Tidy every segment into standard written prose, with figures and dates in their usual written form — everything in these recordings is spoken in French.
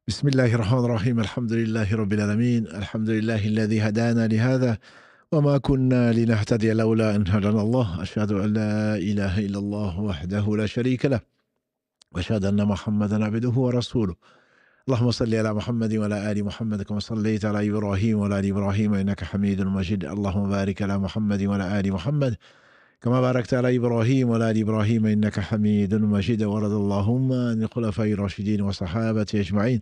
بسم الله الرحمن الرحيم الحمد لله رب العالمين الحمد لله الذي هدانا لهذا وما كنا لنهتدي لولا أن هدانا الله أشهد أن لا إله إلا الله وحده لا شريك له وأشهد أن محمدا عبده ورسوله اللهم صل على محمد وعلى آل محمد كما صليت على إبراهيم وعلى آل إبراهيم إنك حميد مجيد اللهم بارك على محمد وعلى آل محمد كما باركت على إبراهيم وعلى آل إبراهيم إنك حميد مجيد ورضى اللهم عن الخلفاء الراشدين وصحابة أجمعين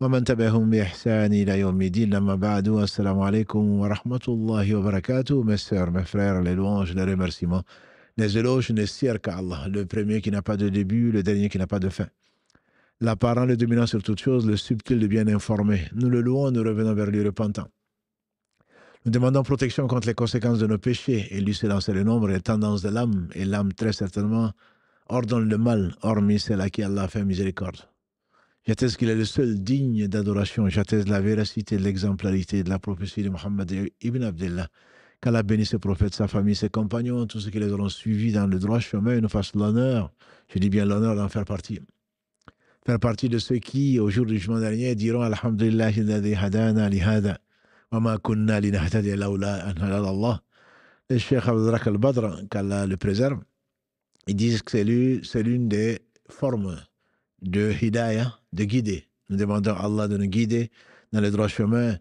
ومن تبعهم بإحسان إلى يوم الدين لما بعد السلام عليكم ورحمة الله وبركاته. Mes sœurs, mes frères, les louanges, les remerciements, les éloges ne sirent qu'à Allah, le premier qui n'a pas de début, le dernier qui n'a pas de fin. L'apparent, le dominant sur toute chose, le subtil, le bien informé. Nous le louons, nous revenons vers lui repentant. Nous demandons protection contre les conséquences de nos péchés et lui s'élancer le nombre et les tendances de l'âme. Et l'âme, très certainement, ordonne le mal, hormis celle à qui Allah a fait miséricorde. J'atteste qu'il est le seul digne d'adoration. J'atteste la véracité de l'exemplarité de la prophétie de Mohammed ibn Abdullah. Qu'Allah bénisse ses prophètes, sa famille, ses compagnons, tous ceux qui les auront suivis dans le droit chemin et nous fasse l'honneur, je dis bien l'honneur d'en faire partie. Faire partie de ceux qui, au jour du jugement dernier, diront Alhamdulillah, alladhi hadana li hada. وما كنا لنهتدي لولا أن هدانا الله. Le Cheikh Abdelrak al-Badr, qu'Allah le préserve, ils disent que c'est l'une des formes de hidayah, de guider. Nous demandons à Allah de nous guider dans le droit chemin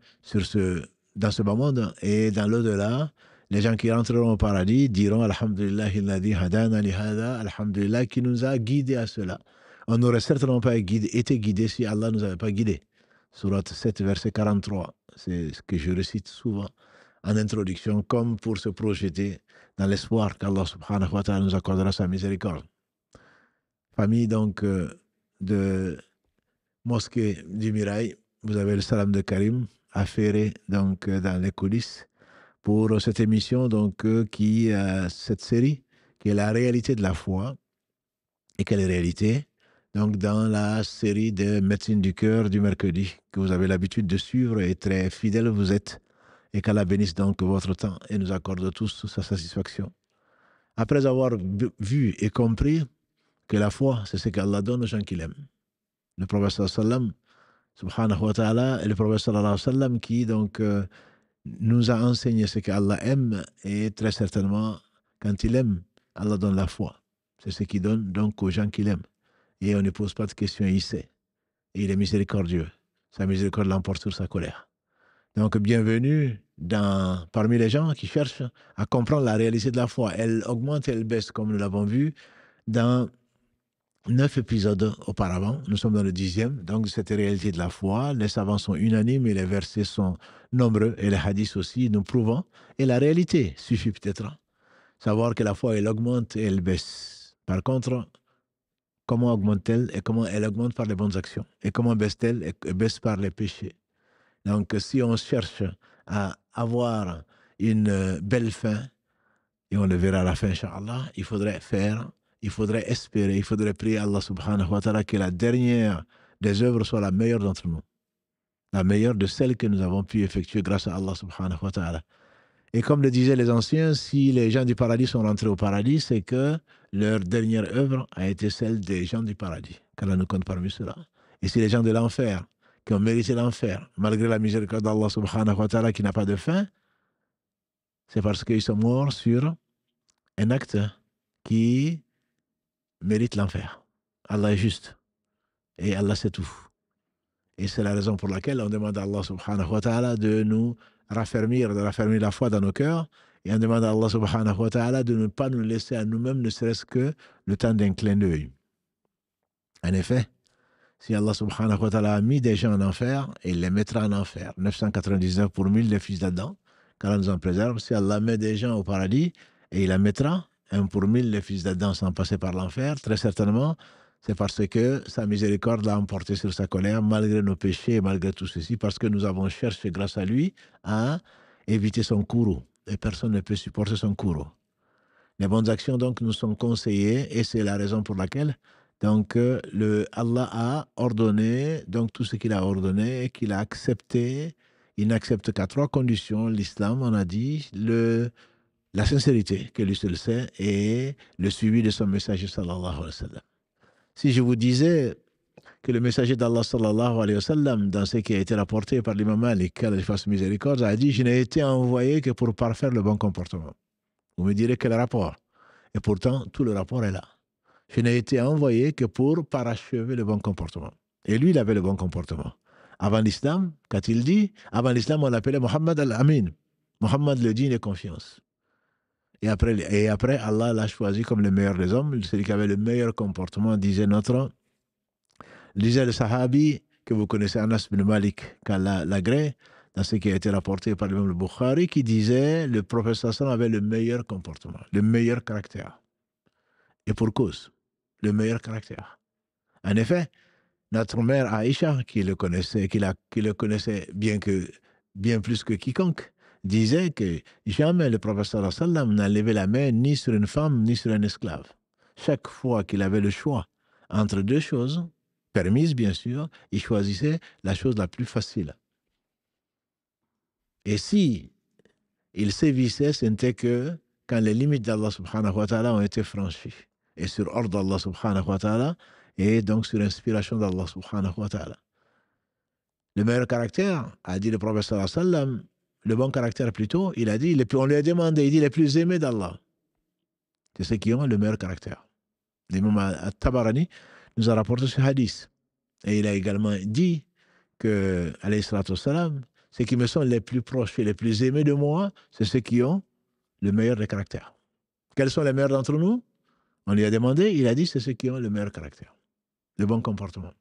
dans ce bas monde et dans l'au-delà. Les gens qui rentreront au paradis diront Alhamdulillah alladhi hadana li hada, Alhamdulillah qui nous a guidés à cela. On n'aurait certainement pas été guidés si Allah ne nous avait pas guidés. Surat 7, verset 43. C'est ce que je récite souvent en introduction, comme pour se projeter dans l'espoir qu'Allah subhanahu wa ta'ala nous accordera sa miséricorde. Famille donc de Mosquée du Mirail, vous avez le salam de Karim affairé donc dans les coulisses pour cette émission donc cette série qui est la réalité de la foi. Et quelle réalité? Donc, dans la série de médecine du cœur du mercredi, que vous avez l'habitude de suivre et très fidèle vous êtes, et qu'Allah bénisse donc votre temps et nous accorde tous sa satisfaction. Après avoir vu et compris que la foi, c'est ce qu'Allah donne aux gens qu'il aime. Le prophète sallam, subhanahu wa ta'ala, et le prophète sallallahu alayhi wa sallam qui donc nous a enseigné ce qu'Allah aime, et très certainement, quand il aime, Allah donne la foi. C'est ce qu'il donne donc aux gens qu'il aime. Et on ne pose pas de questions, il sait. Et il est miséricordieux. Sa miséricorde l'emporte sur sa colère. Donc, bienvenue parmi les gens qui cherchent à comprendre la réalité de la foi. Elle augmente et elle baisse, comme nous l'avons vu, dans 9 épisodes auparavant. Nous sommes dans le 10e, donc cette réalité de la foi. Les savants sont unanimes et les versets sont nombreux, et les hadiths aussi, nous prouvons. Et la réalité suffit peut-être. Savoir que la foi, elle augmente et elle baisse. Par contre, comment augmente-t-elle et comment elle augmente par les bonnes actions? Et comment baisse-t-elle et baisse par les péchés? Donc, si on cherche à avoir une belle fin, et on le verra à la fin, Inch'Allah, il faudrait espérer, il faudrait prier Allah subhanahu wa ta'ala que la dernière des œuvres soit la meilleure d'entre nous. La meilleure de celles que nous avons pu effectuer grâce à Allah subhanahu wa ta'ala. Et comme le disaient les anciens, si les gens du paradis sont rentrés au paradis, c'est que leur dernière œuvre a été celle des gens du paradis. Qu'Allah nous compte parmi ceux-là. Et si les gens de l'enfer, qui ont mérité l'enfer, malgré la miséricorde d'Allah subhanahu wa ta'ala qui n'a pas de fin, c'est parce qu'ils sont morts sur un acte qui mérite l'enfer. Allah est juste. Et Allah sait tout. Et c'est la raison pour laquelle on demande à Allah subhanahu wa ta'ala de nous raffermir la foi dans nos cœurs, et on demande à Allah subhanahu wa ta'ala de ne pas nous laisser à nous-mêmes ne serait-ce que le temps d'un clin d'œil. En effet, si Allah subhanahu wa ta'ala a mis des gens en enfer, il les mettra en enfer. 999 pour 1000 les fils d'Adam, qu'Allah nous en préserve. Si Allah met des gens au paradis, et il la mettra, 1 pour 1000 les fils d'Adam sans passer par l'enfer, très certainement, c'est parce que sa miséricorde l'a emporté sur sa colère, malgré nos péchés et malgré tout ceci, parce que nous avons cherché, grâce à lui, à éviter son courroux. Et personne ne peut supporter son courroux. Les bonnes actions, donc, nous sont conseillées, et c'est la raison pour laquelle, donc, Allah a ordonné, donc, tout ce qu'il a ordonné, qu'il a accepté. Il n'accepte qu'à 3 conditions. L'islam, on a dit, la sincérité, que lui seul sait, et le suivi de son messager, sallallahu alayhi wa sallam. Si je vous disais que le messager d'Allah sallallahu alayhi wa sallam, dans ce qui a été rapporté par l'imam Malik, qu'Allah fasse miséricorde, a dit « Je n'ai été envoyé que pour parfaire le bon comportement ». Vous me direz quel rapport? Et pourtant, tout le rapport est là. Je n'ai été envoyé que pour parachever le bon comportement. Et lui, il avait le bon comportement. Avant l'islam, qu'a-t-il dit? Avant l'islam, on l'appelait Muhammad al-Amin. Muhammad le digne de confiance. Et après, Allah l'a choisi comme le meilleur des hommes, celui qui avait le meilleur comportement, disait le sahabi que vous connaissez, Anas bin Malik, qu'Allah l'agrée, dans ce qui a été rapporté par l'imam al-Bukhari, qui disait le prophète sallam avait le meilleur comportement, le meilleur caractère. Et pour cause, le meilleur caractère. En effet, notre mère Aïcha, qui le connaissait bien plus que quiconque, disait que jamais le prophète sallam n'a levé la main ni sur une femme ni sur un esclave. Chaque fois qu'il avait le choix entre deux choses, permises bien sûr, il choisissait la chose la plus facile. Et si il sévissait, ce n'était que quand les limites d'Allah subhanahu wa ta'ala ont été franchies. Et sur ordre d'Allah subhanahu wa ta'ala, et donc sur inspiration d'Allah subhanahu wa ta'ala. Le meilleur caractère, a dit le prophète sallallahu alayhi wa sallam, le bon caractère plutôt, il a dit, on lui a demandé, il dit les plus aimés d'Allah. C'est ceux qui ont le meilleur caractère. L'imam al-Tabarani nous a rapporté ce hadith. Et il a également dit que, alayhi salatu wassalam, ceux qui me sont les plus proches et les plus aimés de moi, c'est ceux qui ont le meilleur des caractères. Quels sont les meilleurs d'entre nous? On lui a demandé, il a dit, c'est ceux qui ont le meilleur caractère, le bon comportement.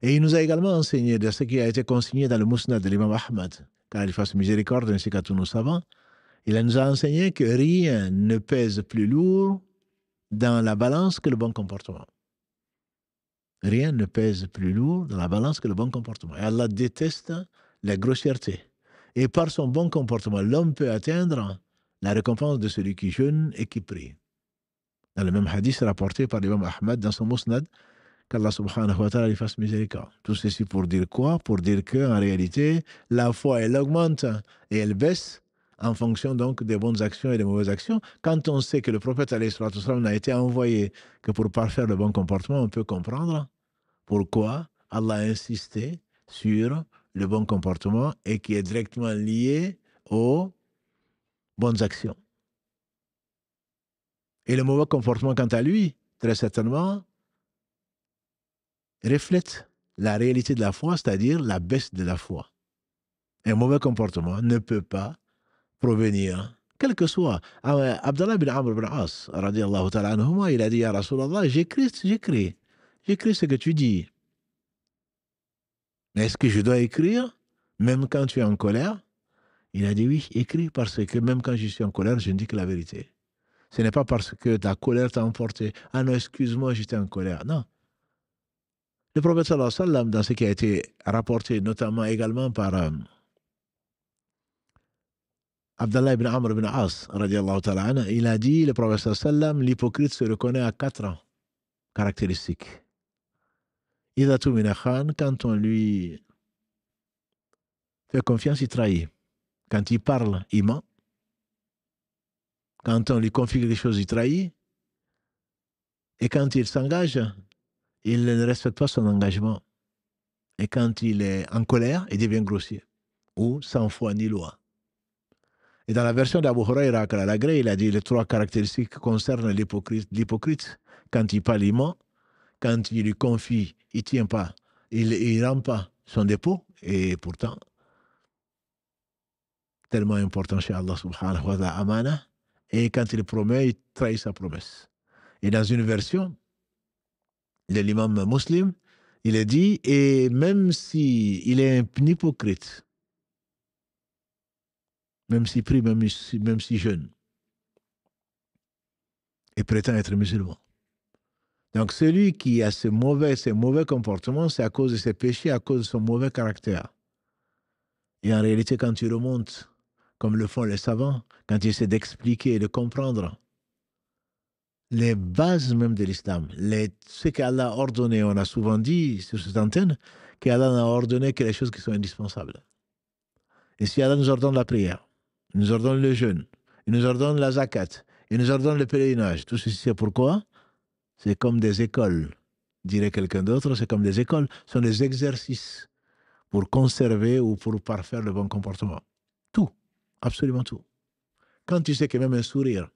Et il nous a également enseigné de ce qui a été consigné dans le Musnad de l'imam Ahmad, car il fasse miséricorde ainsi qu'à tous nos savants. Il nous a enseigné que rien ne pèse plus lourd dans la balance que le bon comportement. Rien ne pèse plus lourd dans la balance que le bon comportement. Et Allah déteste la grossièreté. Et par son bon comportement, l'homme peut atteindre la récompense de celui qui jeûne et qui prie. Dans le même hadith rapporté par l'imam Ahmad dans son Musnad, qu'Allah subhanahu wa ta'ala lui fasse miséricorde. Tout ceci pour dire quoi? Pour dire qu'en réalité, la foi, elle augmente et elle baisse en fonction donc des bonnes actions et des mauvaises actions. Quand on sait que le prophète alayhi salatu wassalam n'a été envoyé que pour parfaire le bon comportement, on peut comprendre pourquoi Allah a insisté sur le bon comportement et qui est directement lié aux bonnes actions. Et le mauvais comportement, quant à lui, très certainement, reflète la réalité de la foi, c'est-à-dire la baisse de la foi. Un mauvais comportement ne peut pas provenir, quel que soit. Abdallah bin Amr bin As, radiallahu ta'ala anhuma, il a dit, ya Rasulallah, j'écris ce que tu dis. Mais est-ce que je dois écrire, même quand tu es en colère? Il a dit oui, écris, parce que même quand je suis en colère, je ne dis que la vérité. Ce n'est pas parce que ta colère t'a emporté. Ah non, excuse-moi, j'étais en colère. Non. Le prophète sallallahu alayhi wa sallam, dans ce qui a été rapporté notamment également par Abdallah ibn Amr ibn As, radiallahu ta'ala anhu, il a dit, le prophète sallallahu alayhi wa sallam, l'hypocrite se reconnaît à 4 caractéristiques. Idha tumina khan, quand on lui fait confiance, il trahit. Quand il parle, il ment. Quand on lui confie quelque chose, il trahit. Et quand il s'engage, il ne respecte pas son engagement. Et quand il est en colère, il devient grossier. Ou sans foi ni loi. Et dans la version d'Abu Huraira, il a dit les 3 caractéristiques concernent l'hypocrite. Quand il parle, il ment. Quand il lui confie, il ne tient pas, il ne rend pas son dépôt. Et pourtant, tellement important chez Allah subhanahu wa ta'ala, amana. Et quand il promet, il trahit sa promesse. Et dans une version de l'imam Muslim, il est dit, et même s'il est un hypocrite, même s'il prie, même s'il jeûne, et prétend être musulman. Donc celui qui a ces mauvais comportements, c'est à cause de ses péchés, à cause de son mauvais caractère. Et en réalité, quand tu remontes, comme le font les savants, quand ils essaient d'expliquer et de comprendre les bases même de l'islam, ce qu'Allah a ordonné, on a souvent dit sur cette antenne, qu'Allah n'a ordonné que les choses qui sont indispensables. Et si Allah nous ordonne la prière, il nous ordonne le jeûne, il nous ordonne la zakat, il nous ordonne le pèlerinage, tout ceci c'est pourquoi? C'est comme des écoles dirait quelqu'un d'autre, c'est comme des écoles, ce sont des exercices pour conserver ou pour parfaire le bon comportement. Tout, absolument tout. Quand tu sais que même un sourire,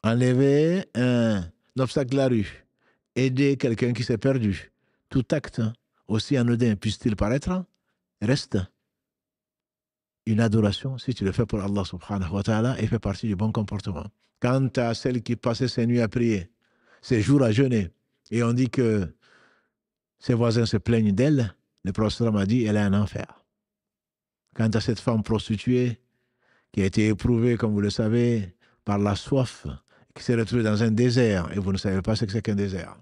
enlever un obstacle de la rue, aider quelqu'un qui s'est perdu, tout acte, aussi anodin puisse-t-il paraître, reste une adoration si tu le fais pour Allah subhanahu wa ta'ala et fait partie du bon comportement. Quant à celle qui passait ses nuits à prier, ses jours à jeûner, et on dit que ses voisins se plaignent d'elle, le prophète m'a dit, elle a un enfer. Quant à cette femme prostituée qui a été éprouvée, comme vous le savez, par la soif, qui s'est retrouvée dans un désert, et vous ne savez pas ce que c'est qu'un désert,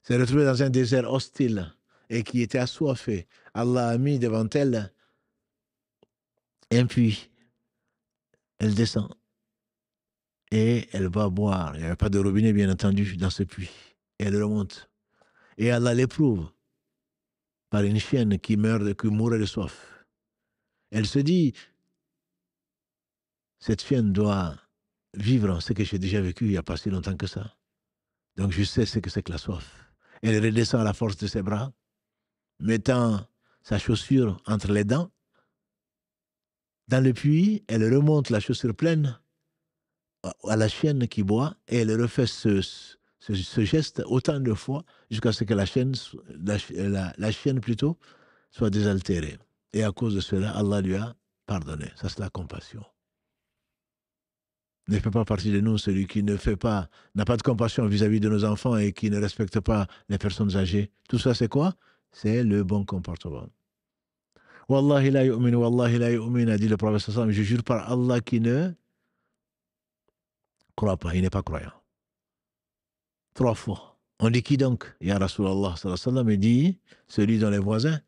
s'est retrouvée dans un désert hostile et qui était assoiffée, Allah a mis devant elle un puits. Elle descend et elle va boire. Il n'y avait pas de robinet, bien entendu, dans ce puits. Et elle remonte. Et Allah l'éprouve par une chienne qui mourait de soif. Elle se dit, cette chienne doit vivre ce que j'ai déjà vécu il n'y a pas si longtemps que ça. Donc je sais ce que c'est que la soif. Elle redescend à la force de ses bras, mettant sa chaussure entre les dents. Dans le puits, elle remonte la chaussure pleine à la chienne qui boit et elle refait ce geste autant de fois jusqu'à ce que la chienne plutôt soit désaltérée. Et à cause de cela, Allah lui a pardonné. Ça, c'est la compassion. Ne fait pas partie de nous celui qui n'a pas de compassion vis-à-vis de nos enfants et qui ne respecte pas les personnes âgées. Tout ça, c'est quoi? C'est le bon comportement. Wallahi la yu'min, a dit le prophète sallallahu alayhi wa sallam, je jure par Allah qui ne croit pas, il n'est pas croyant. 3 fois. On dit qui donc? Ya Rasulallah sallallahu alayhi wa sallam, il dit celui dont les voisins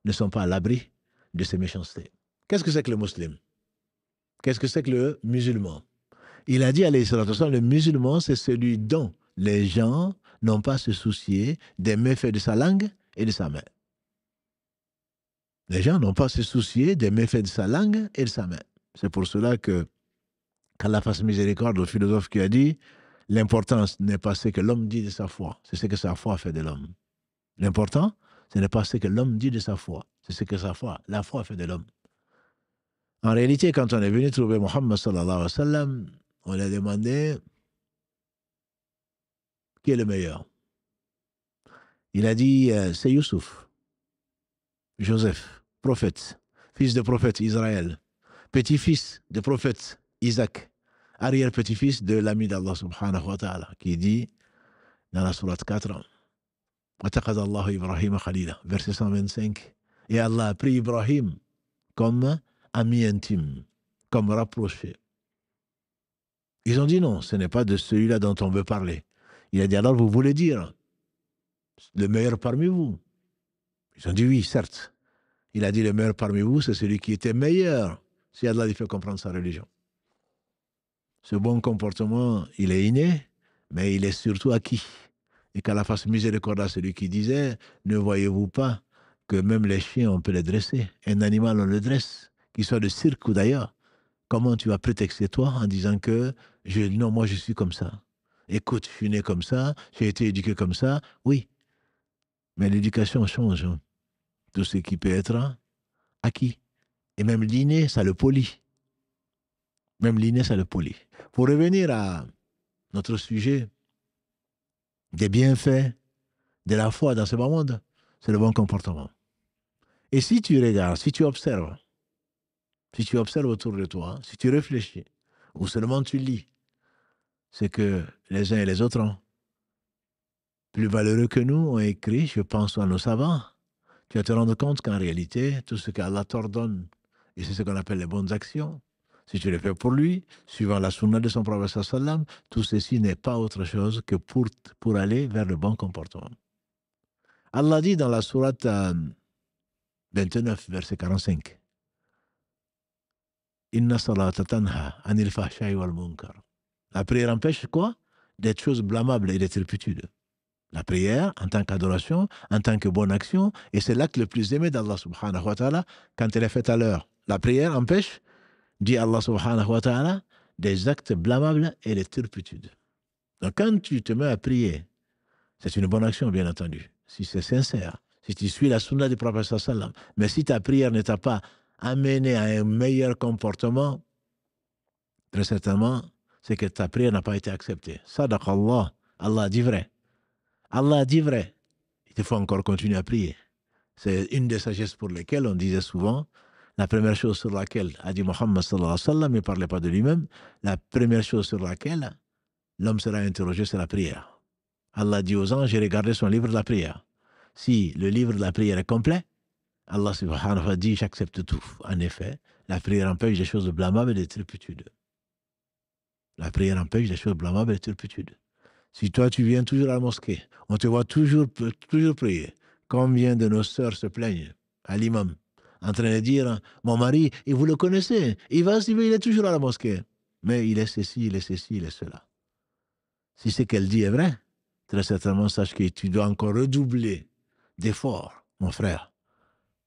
ne sont pas à l'abri de ses méchancetés. Qu'est-ce que c'est que le musulman? Qu'est-ce que c'est que le musulman? Il a dit, alayhi salatu wa sallam, le musulman, c'est celui dont les gens n'ont pas à se soucier des méfaits de sa langue et de sa main. Les gens n'ont pas à se soucier des méfaits de sa langue et de sa main. C'est pour cela que, qu'Allah fasse miséricorde au philosophe qui a dit, l'important n'est pas ce que l'homme dit de sa foi, c'est ce que sa foi fait de l'homme. L'important, ce n'est pas ce que l'homme dit de sa foi, c'est ce que la foi fait de l'homme. En réalité, quand on est venu trouver Muhammad sallallahu alayhi wa sallam, on lui a demandé qui est le meilleur. Il a dit, c'est Youssouf, Joseph, prophète, fils de prophète Israël, petit-fils de prophète Isaac, arrière-petit-fils de l'ami d'Allah subhanahu wa ta'ala, qui dit dans la sourate 4, وَتَخَذَ اللَّهُ إِبْرَاهِيمَ خَلِيلًا, verset 125, et Allah a pris Ibrahim comme ami intime, comme rapproché. Ils ont dit non, ce n'est pas de celui-là dont on veut parler. Il a dit alors vous voulez dire le meilleur parmi vous? Ils ont dit oui, certes. Il a dit le meilleur parmi vous, c'est celui qui était meilleur, si Allah lui fait comprendre sa religion. Ce bon comportement, il est inné, mais il est surtout acquis. Et qu'Allah fasse miséricorde à celui qui disait, ne voyez-vous pas que même les chiens, on peut les dresser. Un animal, on le dresse, qu'il soit de cirque ou d'ailleurs. Comment tu vas prétexter toi en disant que non, moi je suis comme ça. Écoute, je suis né comme ça, j'ai été éduqué comme ça. Oui, mais l'éducation change. Tout ce qui peut être acquis. Et même l'inné, ça le polit. Même l'inné, ça le polit. Pour revenir à notre sujet des bienfaits de la foi dans ce bas monde, c'est le bon comportement. Et si tu regardes, si tu observes autour de toi, si tu réfléchis, ou seulement tu lis, c'est que les uns et les autres, plus valeureux que nous, ont écrit, je pense à nos savants, tu vas te rendre compte qu'en réalité, tout ce qu'Allah t'ordonne, et c'est ce qu'on appelle les bonnes actions, si tu les fais pour lui, suivant la sunna de son prophète sallam, tout ceci n'est pas autre chose que pour aller vers le bon comportement. Allah dit dans la sourate 29, verset 45, Inna salata tanha anil fahsha'i wal munkar. La prière empêche quoi? Des choses blâmables et des turpitudes. La prière, en tant qu'adoration, en tant que bonne action, et c'est l'acte le plus aimé d'Allah subhanahu wa ta'ala quand elle est faite à l'heure. La prière empêche, dit Allah subhanahu wa ta'ala, des actes blâmables et des turpitudes. Donc quand tu te mets à prier C'est une bonne action, bien entendu. Si c'est sincère, si tu suis la sunna du prophète sallam. Mais si ta prière ne t'a pas amené à un meilleur comportement, très certainement, c'est que ta prière n'a pas été acceptée. Sadaq Allah. Allah a dit vrai. Allah a dit vrai. Il faut encore continuer à prier. C'est une des sagesses pour lesquelles on disait souvent, la première chose sur laquelle a dit Muhammad sallallahu alayhi wa sallam, il ne parlait pas de lui-même, la première chose sur laquelle l'homme sera interrogé, c'est la prière. Allah dit aux anges, j'ai regardé son livre de la prière. Si le livre de la prière est complet, Allah subhanahu wa ta'ala dit, j'accepte tout. En effet, la prière empêche des choses blâmables et des turpitudes. La prière empêche des choses blâmables et des turpitudes. Si toi, tu viens toujours à la mosquée, on te voit toujours prier. Combien de nos sœurs se plaignent à l'imam, en train de dire, mon mari, et vous le connaissez, il est toujours à la mosquée. Mais il est ceci, il est ceci, il est cela. Si ce qu'elle dit est vrai, très certainement, sache que tu dois encore redoubler d'efforts, mon frère,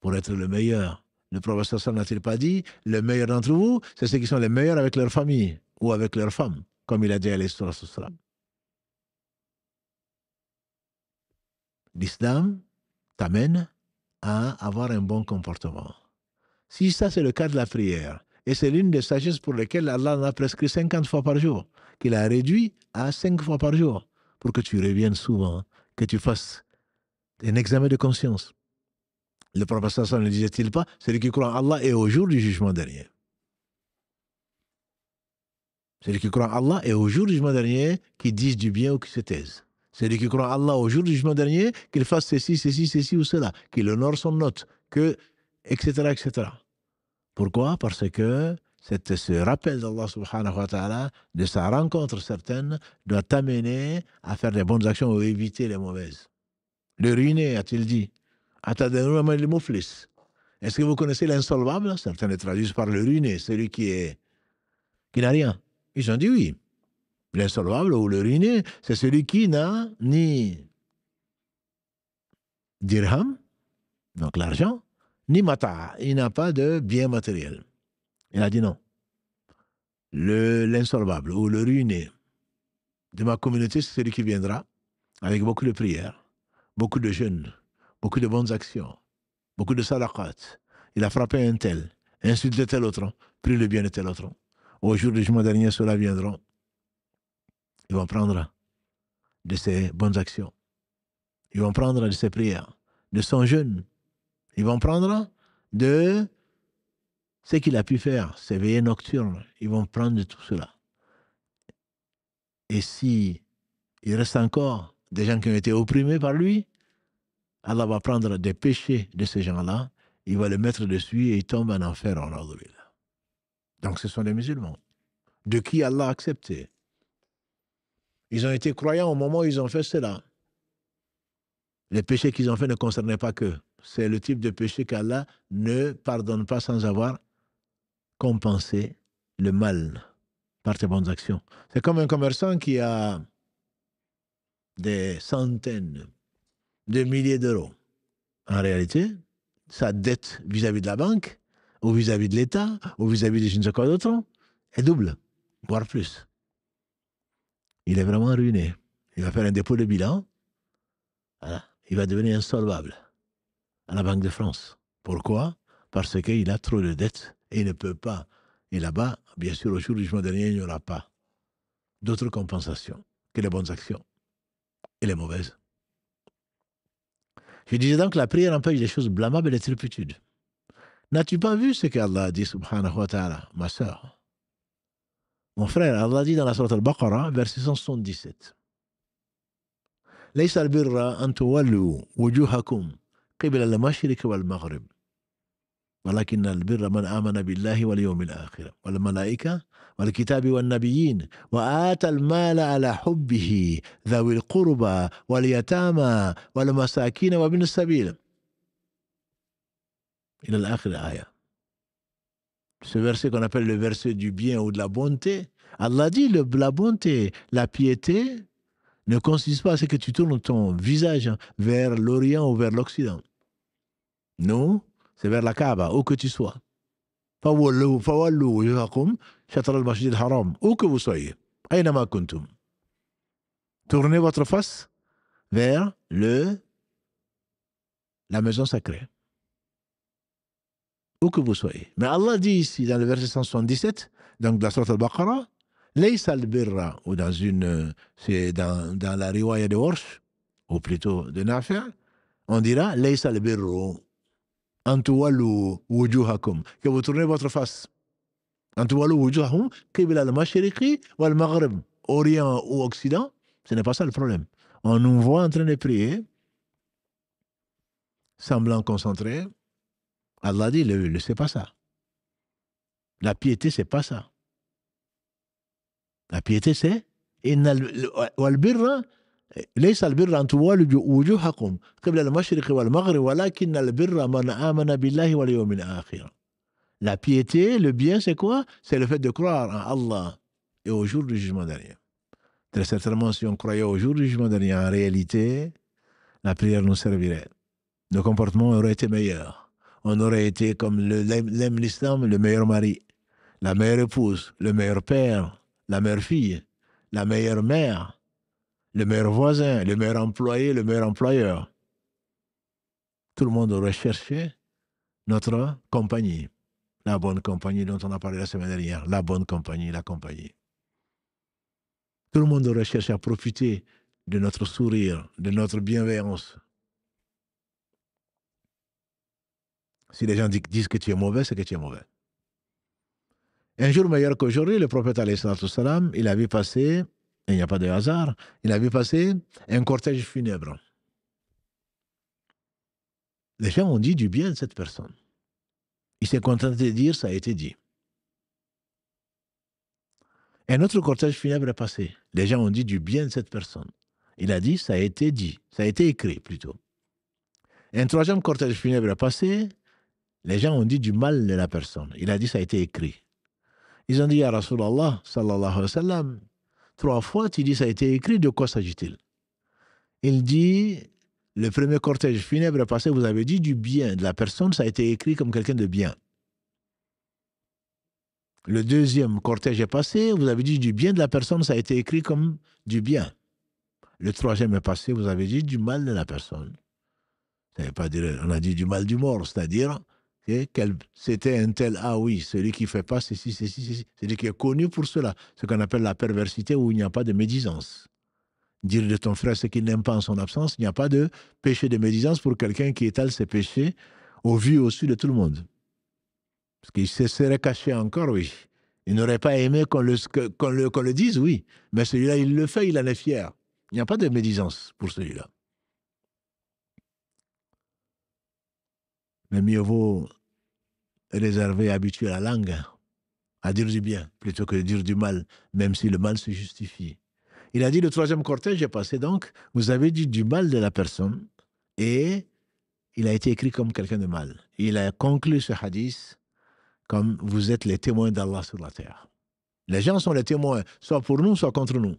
pour être le meilleur. Le prophète sallam n'a-t-il pas dit, le meilleur d'entre vous, c'est ceux qui sont les meilleurs avec leur famille ou avec leurs femmes, comme il a dit à l'histoire. L'islam t'amène à avoir un bon comportement. Si ça, c'est le cas de la prière, et c'est l'une des sagesses pour lesquelles Allah en a prescrit 50 fois par jour, qu'il a réduit à 5 fois par jour, pour que tu reviennes souvent, que tu fasses un examen de conscience. Le prophète sallam ne disait-il pas, celui qui croit en Allah est au jour du jugement dernier. Celui qui croit en Allah est au jour du jugement dernier, qui dise du bien ou qui se taise. Celui qui croit en Allah au jour du jugement dernier, qu'il fasse ceci ou cela, qu'il honore son hôte, que, etc., etc. Pourquoi? Parce que ce rappel d'Allah subhanahu wa ta'ala, de sa rencontre certaine, doit t'amener à faire des bonnes actions ou éviter les mauvaises. Le ruiné, a-t-il dit. Est-ce que vous connaissez l'insolvable? Certains le traduisent par le ruiné, celui qui n'a rien. Ils ont dit oui. L'insolvable ou le ruiné, c'est celui qui n'a ni dirham, donc l'argent, ni mata. Il n'a pas de bien matériel. Il a dit non. L'insolvable ou le ruiné de ma communauté, c'est celui qui viendra avec beaucoup de prières, beaucoup de jeûnes, beaucoup de bonnes actions, beaucoup de sadaqat. Il a frappé un tel, insulté tel autre, pris le bien de tel autre. Au jour du jugement dernier, ceux-là viendront. Ils vont prendre de ses bonnes actions. Ils vont prendre de ses prières, de son jeûne. Ils vont prendre de ce qu'il a pu faire, ses veillées nocturnes. Ils vont prendre de tout cela. Et si il reste encore des gens qui ont été opprimés par lui, Allah va prendre des péchés de ces gens-là, il va les mettre dessus et ils tombent en enfer en ordre. Donc ce sont des musulmans, de qui Allah a accepté. Ils ont été croyants au moment où ils ont fait cela. Les péchés qu'ils ont faits ne concernaient pas qu'eux. C'est le type de péché qu'Allah ne pardonne pas sans avoir compensé le mal par tes bonnes actions. C'est comme un commerçant qui a des centaines de milliers d'euros. En réalité, sa dette vis-à-vis de la banque, ou vis-à-vis de l'État, ou vis-à-vis de je ne sais quoi d'autre, est double, voire plus. Il est vraiment ruiné. Il va faire un dépôt de bilan. Voilà. Il va devenir insolvable à la Banque de France. Pourquoi? Parce qu'il a trop de dettes et il ne peut pas. Et là-bas, bien sûr, au jour du jugement dernier, il n'y aura pas d'autres compensations que les bonnes actions et les mauvaises. Je disais donc que la prière empêche des choses blâmables et des turpitudes. N'as-tu pas vu ce qu'Allah a dit, subhanahu wa ta'ala, ma sœur? Mon frère, Allah dit dans la sourate Al-Baqarah, verset 177. ليس البر أن تولوا وجوهكم قبل المشرق والمغرب ولكن البر من آمن بالله واليوم الآخر والملائكة والكتاب والنبيين وآتى المال على حبه ذوي القربى واليتامى والمساكين وابن السبيل إلى الآخر آية. Ce verset qu'on appelle le verset du bien ou de la bonté, Allah dit la bonté, la piété ne consiste pas à ce que tu tournes ton visage vers l'Orient ou vers l'Occident. Non, c'est vers la Kaaba, où que tu sois. فَوَلُّوا وُجُوهَكُمْ شَطْرَ الْمَسْجِدِ الْحَرَامِ. Où que vous soyez. أَيْنَمَا كُنْتُمْ. Tournez votre face vers la maison sacrée. Où que vous soyez. Mais Allah dit ici, dans le verset 177, donc de la sourate Al-Baqarah, Laysa al-birra, ou c'est dans la riwaya de Warsh, ou plutôt de Nafi', on dira Laysa al-birru, an tuwallu wujuhakum, que vous tournez votre face. An tuwallu wujuhakum, qibla al-mashriqi wal-maghrib, Orient ou Occident, ce n'est pas ça le problème. On nous voit en train de prier, semblant concentré. Allah dit, c'est pas ça. La piété, c'est pas ça. La piété, c'est والبر ليس البر أن تولوا وجوهكم قبل المشرق والمغرب ولكن البر من آمن بالله واليوم الآخر. La piété, le bien, c'est quoi? C'est le fait de croire en Allah et au jour du jugement dernier. Très certainement, si on croyait au jour du jugement dernier, en réalité, la prière nous servirait. Nos comportements auraient été meilleurs. On aurait été, comme l'aime l'islam, le meilleur mari, la meilleure épouse, le meilleur père, la meilleure fille, la meilleure mère, le meilleur voisin, le meilleur employé, le meilleur employeur. Tout le monde aurait cherché notre compagnie. La bonne compagnie dont on a parlé la semaine dernière. La bonne compagnie, la compagnie. Tout le monde aurait cherché à profiter de notre sourire, de notre bienveillance. Si les gens disent que tu es mauvais, c'est que tu es mauvais. Un jour meilleur qu'aujourd'hui, le prophète alayhi salam, il a vu passer, et il n'y a pas de hasard, il a vu passer un cortège funèbre. Les gens ont dit du bien de cette personne. Il s'est contenté de dire, ça a été dit. Un autre cortège funèbre est passé. Les gens ont dit du bien de cette personne. Il a dit, ça a été dit, ça a été écrit plutôt. Un troisième cortège funèbre est passé. Les gens ont dit du mal de la personne. Il a dit, ça a été écrit. Ils ont dit à Rasulallah, sallallahu alayhi wa sallam, 3 fois, tu dis ça a été écrit, de quoi s'agit-il? Il dit, le premier cortège funèbre est passé, vous avez dit du bien de la personne, ça a été écrit comme quelqu'un de bien. Le deuxième cortège est passé, vous avez dit du bien de la personne, ça a été écrit comme du bien. Le troisième est passé, vous avez dit du mal de la personne. Ça veut pas dire, on a dit du mal du mort, c'est-à-dire c'était un tel, ah oui, celui qui ne fait pas ceci, celui qui est connu pour cela, ce qu'on appelle la perversité où il n'y a pas de médisance. Dire de ton frère ce qu'il n'aime pas en son absence, il n'y a pas de péché de médisance pour quelqu'un qui étale ses péchés au vu et au su de tout le monde. Parce qu'il se serait caché encore, oui. Il n'aurait pas aimé qu'on le dise, oui. Mais celui-là, il le fait, il en est fier. Il n'y a pas de médisance pour celui-là. Mais mieux vaut réserver, habituer la langue à dire du bien plutôt que de dire du mal, même si le mal se justifie. Il a dit, le troisième cortège est passé donc, vous avez dit du mal de la personne et il a été écrit comme quelqu'un de mal. Il a conclu ce hadith comme vous êtes les témoins d'Allah sur la terre. Les gens sont les témoins, soit pour nous, soit contre nous.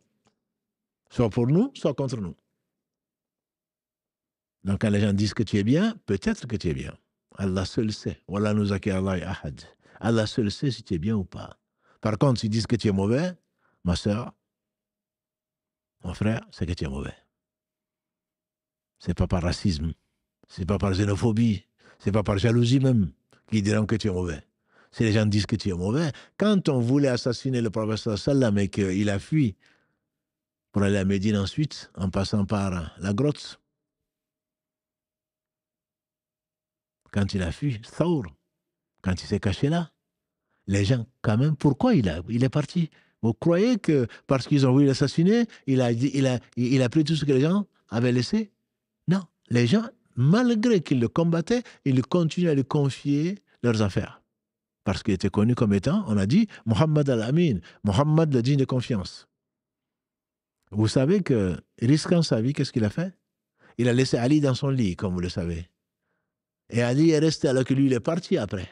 Soit pour nous, soit contre nous. Donc quand les gens disent que tu es bien, peut-être que tu es bien. Allah seul sait. Wallah nuzaki Allahi ahad. Allah seul sait si tu es bien ou pas. Par contre, s'ils disent que tu es mauvais, ma soeur, mon frère, c'est que tu es mauvais. C'est pas par racisme, c'est pas par xénophobie, c'est pas par jalousie même qu'ils diront que tu es mauvais. Si les gens disent que tu es mauvais, quand on voulait assassiner le prophète sallam et qu'il a fui pour aller à Médine ensuite, en passant par la grotte, quand il a fui, Thawr, quand il s'est caché là, les gens, quand même, pourquoi il est parti? Vous croyez que parce qu'ils ont voulu l'assassiner, il a pris tout ce que les gens avaient laissé? Non. Les gens, malgré qu'ils le combattaient, ils continuaient à lui confier leurs affaires. Parce qu'il était connu comme étant, on a dit, Muhammad al-Amin, Muhammad le digne de confiance. Vous savez que, risquant sa vie, qu'est-ce qu'il a fait? Il a laissé Ali dans son lit, comme vous le savez. Et Ali est resté alors que lui, il est parti après.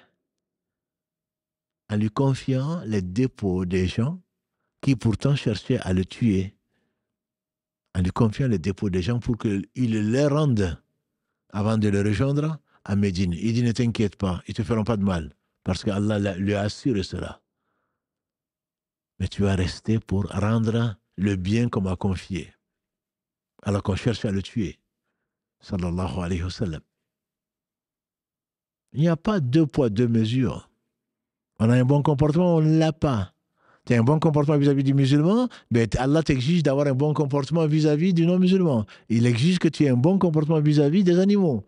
En lui confiant les dépôts des gens qui pourtant cherchaient à le tuer. En lui confiant les dépôts des gens pour qu'il les rende avant de le rejoindre à Médine. Il dit, ne t'inquiète pas, ils ne te feront pas de mal. Parce qu'Allah lui a assuré cela. Mais tu vas rester pour rendre le bien qu'on m'a confié. alors qu'on cherche à le tuer. Sallallahu alayhi wa sallam. Il n'y a pas deux poids, deux mesures. On a un bon comportement, on ne l'a pas. Tu as un bon comportement vis-à-vis du musulman, mais Allah t'exige d'avoir un bon comportement vis-à-vis du non-musulman. Il exige que tu aies un bon comportement vis-à-vis des animaux.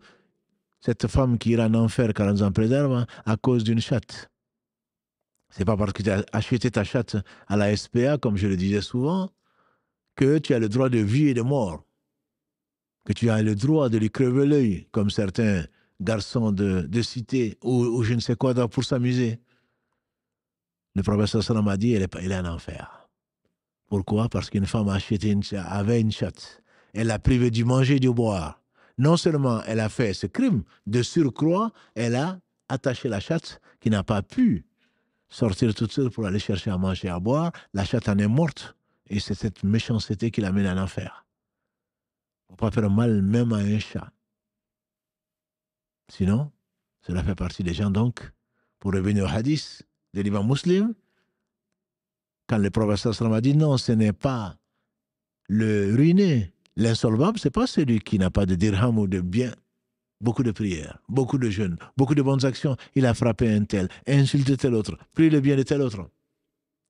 Cette femme qui ira en enfer, car elle nous en préserve, à cause d'une chatte. C'est pas parce que tu as acheté ta chatte à la SPA, comme je le disais souvent, que tu as le droit de vie et de mort. Que tu as le droit de lui crever l'œil, comme certains garçons de cité, ou je ne sais quoi, pour s'amuser. Le prophète sallam a dit, elle est en enfer. Pourquoi? Parce qu'une femme avait une chatte. Elle l'a privée du manger et du boire. Non seulement elle a fait ce crime, de surcroît, elle a attaché la chatte qui n'a pas pu sortir toute seule pour aller chercher à manger et à boire. La chatte en est morte. Et c'est cette méchanceté qui l'amène en enfer. Il ne faut pas faire mal même à un chat. Sinon, cela fait partie des gens, donc, pour revenir au hadith de l'imam Muslim, quand le prophète sallam a dit non, ce n'est pas le ruiné, l'insolvable, ce n'est pas celui qui n'a pas de dirham ou de bien, beaucoup de prières, beaucoup de jeûnes, beaucoup de bonnes actions. Il a frappé un tel, insulté tel autre, pris le bien de tel autre.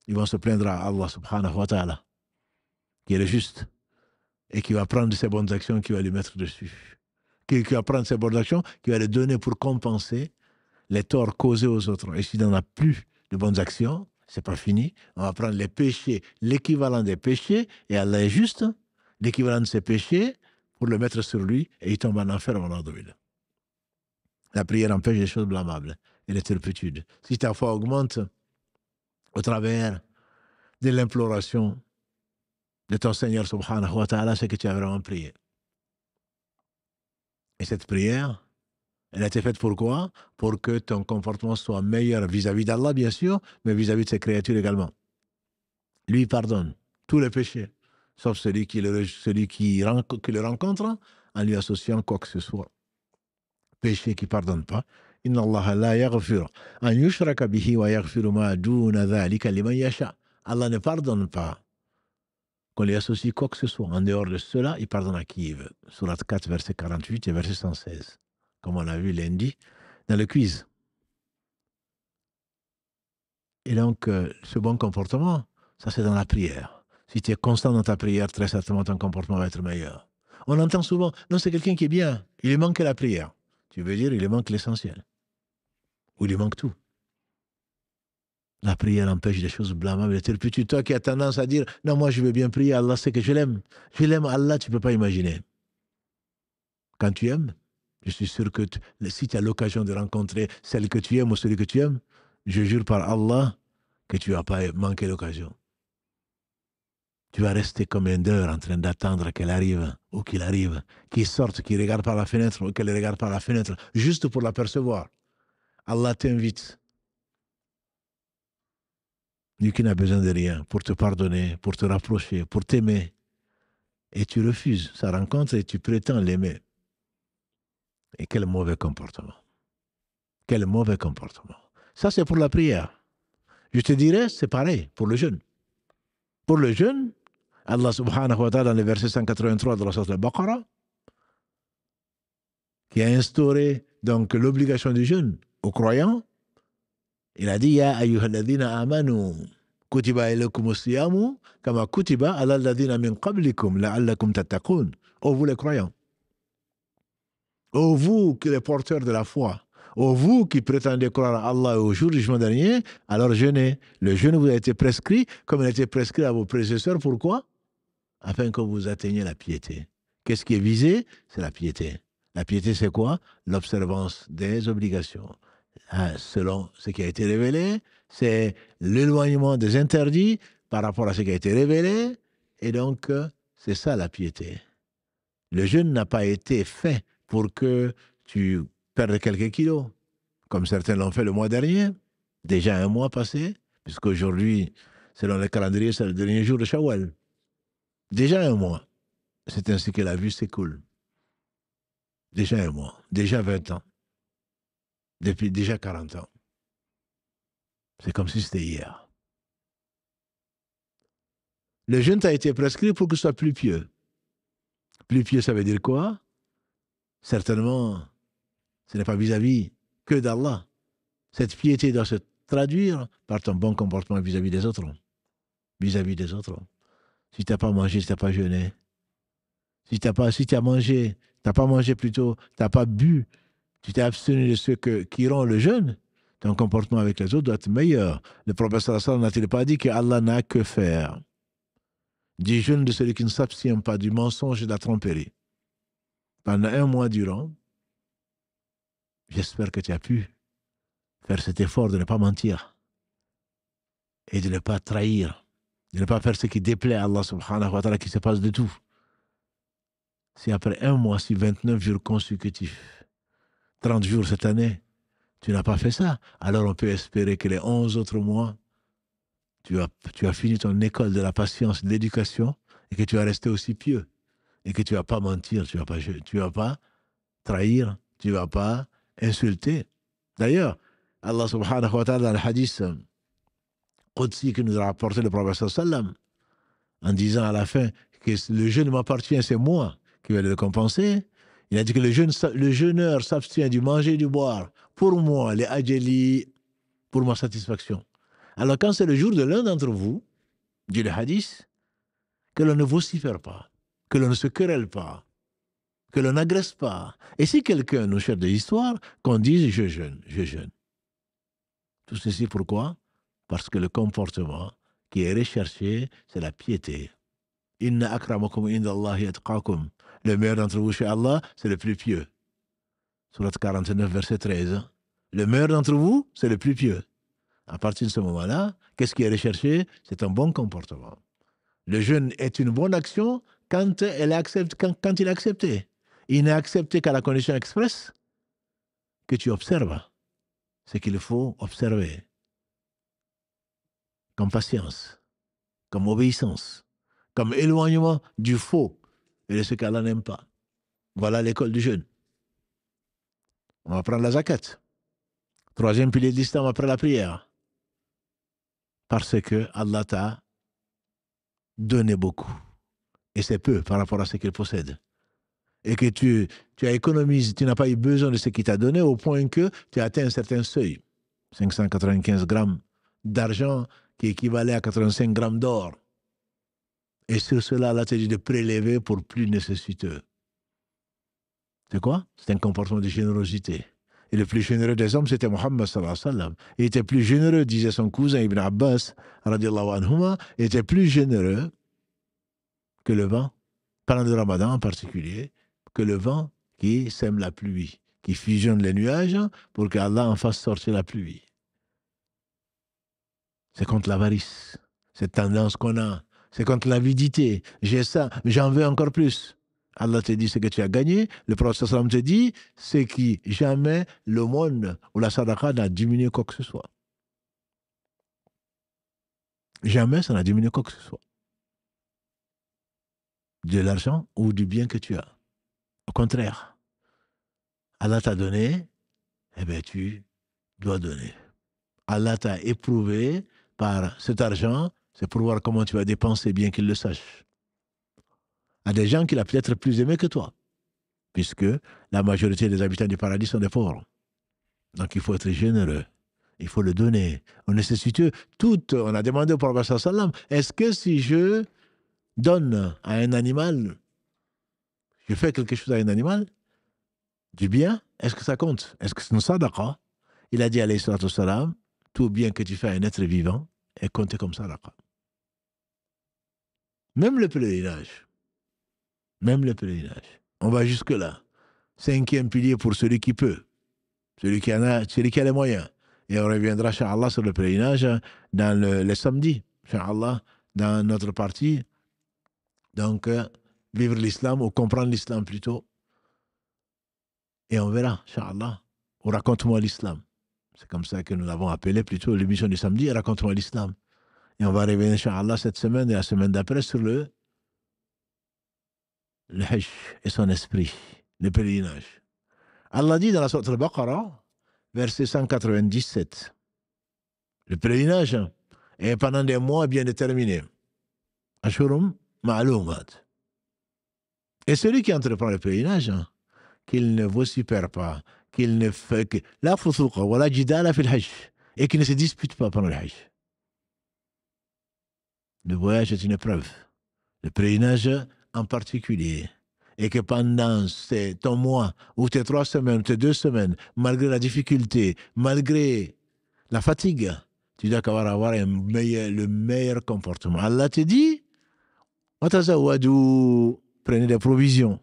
Ils vont se plaindre à Allah subhanahu wa ta'ala, qui est le juste, et qui va prendre ses bonnes actions, qui va lui mettre dessus. Qui va prendre ses bonnes actions, qui va les donner pour compenser les torts causés aux autres. Et s'il n'en a plus de bonnes actions, c'est pas fini. On va prendre les péchés, l'équivalent des péchés, et Allah est juste, l'équivalent de ses péchés, pour le mettre sur lui, et il tombe en enfer en ordre. La prière empêche les choses blâmables et les turpitudes. Si ta foi augmente au travers de l'imploration de ton Seigneur subhanahu wa ta'ala, c'est que tu as vraiment prié. Et cette prière, elle a été faite pour quoi? Pour que ton comportement soit meilleur vis-à-vis d'Allah, bien sûr, mais vis-à-vis de ses créatures également. Lui, il pardonne tous les péchés, sauf celui qui le rencontre en lui associant quoi que ce soit. Péché qui ne pardonne pas. Inna Allah la yaghfir an yushraka bihi wa yaghfiru ma duna dhalika liman yasha. Allah ne pardonne pas qu'on lui associe quoi que ce soit. En dehors de cela, il pardonne à qui il veut. Surat 4, verset 48 et verset 116. Comme on a vu lundi dans le quiz. Et donc, ce bon comportement, ça c'est dans la prière. Si tu es constant dans ta prière, très certainement ton comportement va être meilleur. On entend souvent, non, c'est quelqu'un qui est bien, il lui manque la prière. Tu veux dire, il lui manque l'essentiel. Ou il lui manque tout. La prière empêche des choses blâmables. Puis toi qui as tendance à dire, non, moi je veux bien prier, Allah sait que je l'aime. Je l'aime, Allah, tu ne peux pas imaginer. Quand tu aimes, je suis sûr que si tu as l'occasion de rencontrer celle que tu aimes ou celui que tu aimes, je jure par Allah que tu ne vas pas manquer l'occasion. Tu vas rester comme un d'heure en train d'attendre qu'elle arrive ou qu'il arrive, qu'il sorte, qu'il regarde par la fenêtre ou qu'elle regarde par la fenêtre, juste pour l'apercevoir. Allah t'invite. Lui qui n'a besoin de rien pour te pardonner, pour te rapprocher, pour t'aimer. Et tu refuses sa rencontre et tu prétends l'aimer. Et quel mauvais comportement. Quel mauvais comportement. Ça, c'est pour la prière. Je te dirais, c'est pareil pour le jeûne. Pour le jeûne, Allah subhanahu wa ta'ala, dans le verset 183 de la sourate Al-Baqarah, qui a instauré donc l'obligation du jeûne aux croyants, il a dit, Ya ayyuhalladhina amanu, kutiba ilaykumus siyamu, kama kutiba ala alladhina min qablikum, la'allakum tattaqun. Ô vous les croyants, ô vous qui les porteurs de la foi, ô vous qui prétendez croire à Allah et au jour du jugement dernier, alors jeûnez. Le jeûne vous a été prescrit comme il a été prescrit à vos prédécesseurs. Pourquoi? Afin que vous atteigniez la piété. Qu'est-ce qui est visé? C'est la piété. La piété, c'est quoi? L'observance des obligations. Selon ce qui a été révélé, c'est l'éloignement des interdits par rapport à ce qui a été révélé. Et donc, c'est ça la piété. Le jeûne n'a pas été fait pour que tu perdes quelques kilos, comme certains l'ont fait le mois dernier. Déjà un mois passé, puisqu'aujourd'hui, selon le calendrier, c'est le dernier jour de Shawwal. Déjà un mois. C'est ainsi que la vie s'écoule. Déjà un mois, déjà 20 ans, depuis déjà 40 ans. C'est comme si c'était hier. Le jeûne t'a été prescrit pour que tu sois plus pieux. Plus pieux, ça veut dire quoi? Certainement, ce n'est pas vis-à-vis que d'Allah. Cette piété doit se traduire par ton bon comportement vis-à-vis des autres. Vis-à-vis des autres. Si tu n'as pas mangé, si tu n'as pas jeûné, si tu as mangé, tu n'as pas mangé plutôt, tu n'as pas bu, tu t'es abstenu de ceux qui rendent le jeûne, ton comportement avec les autres doit être meilleur. Le prophète sallallahu alayhi wa sallam n'a-t-il pas dit que Allah n'a que faire du jeûne de celui qui ne s'abstient pas du mensonge et de la tromperie? Pendant un mois durant, j'espère que tu as pu faire cet effort de ne pas mentir et de ne pas trahir, de ne pas faire ce qui déplaît à Allah subhanahu wa ta'ala, qui se passe de tout. Si après un mois, si 29 jours consécutifs, 30 jours cette année, tu n'as pas fait ça, alors on peut espérer que les 11 autres mois, tu as fini ton école de la patience, de l'éducation, et que tu vas rester aussi pieux, et que tu ne vas pas mentir, tu ne vas pas trahir, tu ne vas pas insulter. D'ailleurs, Allah subhanahu wa ta'ala, dans le hadith Qudsi que nous a rapporté le prophète sallam, en disant à la fin que le jeûne m'appartient, c'est moi qui vais le compenser. Il a dit que le jeûneur s'abstient du manger et du boire pour moi, les ajali, pour ma satisfaction. Alors quand c'est le jour de l'un d'entre vous, dit le hadith, que l'on ne vocifère pas, que l'on ne se querelle pas, que l'on n'agresse pas. Et si quelqu'un nous cherche de l'histoire, qu'on dise je jeûne, je jeûne. Tout ceci pourquoi? Parce que le comportement qui est recherché, c'est la piété. Inna akramakum indallahi atqakum. Le meilleur d'entre vous chez Allah, c'est le plus pieux. Surat 49, verset 13. Le meilleur d'entre vous, c'est le plus pieux. À partir de ce moment-là, qu'est-ce qui est recherché? C'est un bon comportement. Le jeûne est une bonne action quand il est accepté. Il n'est accepté qu'à la condition expresse que tu observes ce qu'il faut observer. Comme patience, comme obéissance, comme éloignement du faux et de ce qu'Allah n'aime pas. Voilà l'école du jeûne. On va prendre la zakat. Troisième pilier de l'islam après la prière. Parce que Allah t'a donné beaucoup. Et c'est peu par rapport à ce qu'il possède. Et que tu as économisé, tu n'as pas eu besoin de ce qu'il t'a donné au point que tu as atteint un certain seuil. 595 grammes d'argent qui équivalait à 85 grammes d'or. Et sur cela, Allah t'a dit de prélever pour plus nécessiteux. C'est quoi? C'est un comportement de générosité. Et le plus généreux des hommes, c'était Mohammed sallallahu alayhi wa sallam. Il était plus généreux, disait son cousin Ibn Abbas, radiallahu anhuma, il était plus généreux que le vent, pendant le Ramadan en particulier, que le vent qui sème la pluie, qui fusionne les nuages pour qu'Allah en fasse sortir la pluie. C'est contre l'avarice, cette tendance qu'on a. C'est contre l'avidité. J'ai ça, mais j'en veux encore plus. Allah te dit ce que tu as gagné. Le prophète sallam te dit c'est que jamais le monde ou la sadaqa n'a diminué quoi que ce soit. Jamais ça n'a diminué quoi que ce soit. De l'argent ou du bien que tu as. Au contraire. Allah t'a donné, eh bien tu dois donner. Allah t'a éprouvé par cet argent, c'est pour voir comment tu vas dépenser, bien qu'il le sache. À des gens qu'il a peut-être plus aimés que toi, puisque la majorité des habitants du paradis sont des pauvres. Donc il faut être généreux, il faut le donner. On nécessite tout. On a demandé au prophète sallam, est-ce que si je donne à un animal, je fais quelque chose à un animal, du bien, est-ce que ça compte? Est-ce que c'est une sadaqa? Il a dit alayhi salatu wassalam, tout bien que tu fais à un être vivant est compté comme sadaqa. Même le pèlerinage. Même le pèlerinage. On va jusque-là. Cinquième pilier pour celui qui peut. Celui qui en a, celui qui a les moyens. Et on reviendra, Inch'Allah, sur le pèlerinage dans les samedis. Inch'Allah, dans notre partie. Donc, vivre l'islam ou comprendre l'islam plutôt. Et on verra, Inch'Allah. Ou raconte-moi l'islam. C'est comme ça que nous l'avons appelé plutôt l'émission du samedi, raconte-moi l'islam. Et on va revenir, Inch'Allah, cette semaine et la semaine d'après sur le Hajj et son esprit, le pèlerinage. Allah dit dans la sourate Al-Baqarah, verset 197, le pèlerinage est pendant des mois bien déterminés. Ashurum ma'lumat. Et celui qui entreprend le pèlerinage, hein, qu'il ne vocifère pas, qu'il ne fait que la fusuqa wa la jidala fil hajj, et qu'il ne se dispute pas pendant le hajj. Le voyage est une épreuve. Le pèlerinage en particulier. Et que pendant ton mois, ou tes 3 semaines, ou tes 2 semaines, malgré la difficulté, malgré la fatigue, tu dois avoir le meilleur comportement. Allah te dit, prenez des provisions.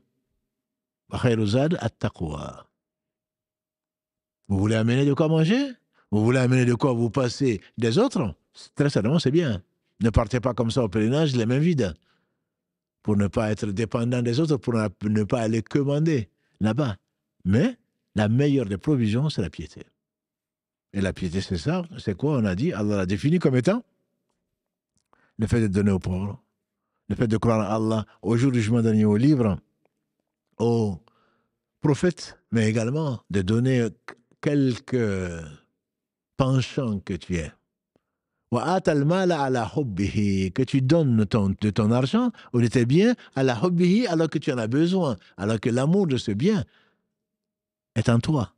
Vous voulez amener de quoi manger? Vous voulez amener de quoi vous passer des autres? Très certainement, c'est bien. Ne partez pas comme ça au pèlerinage, les mains vides, pour ne pas être dépendant des autres, pour ne pas aller commander là-bas. Mais la meilleure des provisions, c'est la piété. Et la piété, c'est ça. C'est quoi? On a dit, Allah l'a défini comme étant le fait de donner aux pauvres, le fait de croire en Allah, au jour du jugement dernier, au livre, aux prophètes, mais également de donner quelques penchants que tu es. Que tu donnes de ton argent ou de tes biens alors que tu en as besoin, alors que l'amour de ce bien est en toi.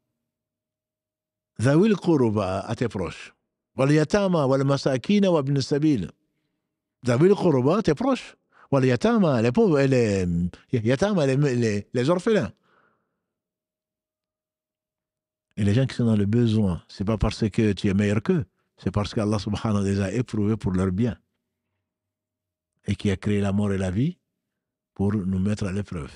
Zawil Qurba à tes proches. Wal yatama wal masakina wa ibn sabil. Zawil Qurba, tes proches. Wal yatama, les pauvres, les orphelins. Et les gens qui sont dans le besoin, c'est pas parce que tu es meilleur qu'eux, c'est parce qu'Allah subhanahu wa ta'ala les a éprouvés pour leur bien. Et qui a créé la mort et la vie pour nous mettre à l'épreuve.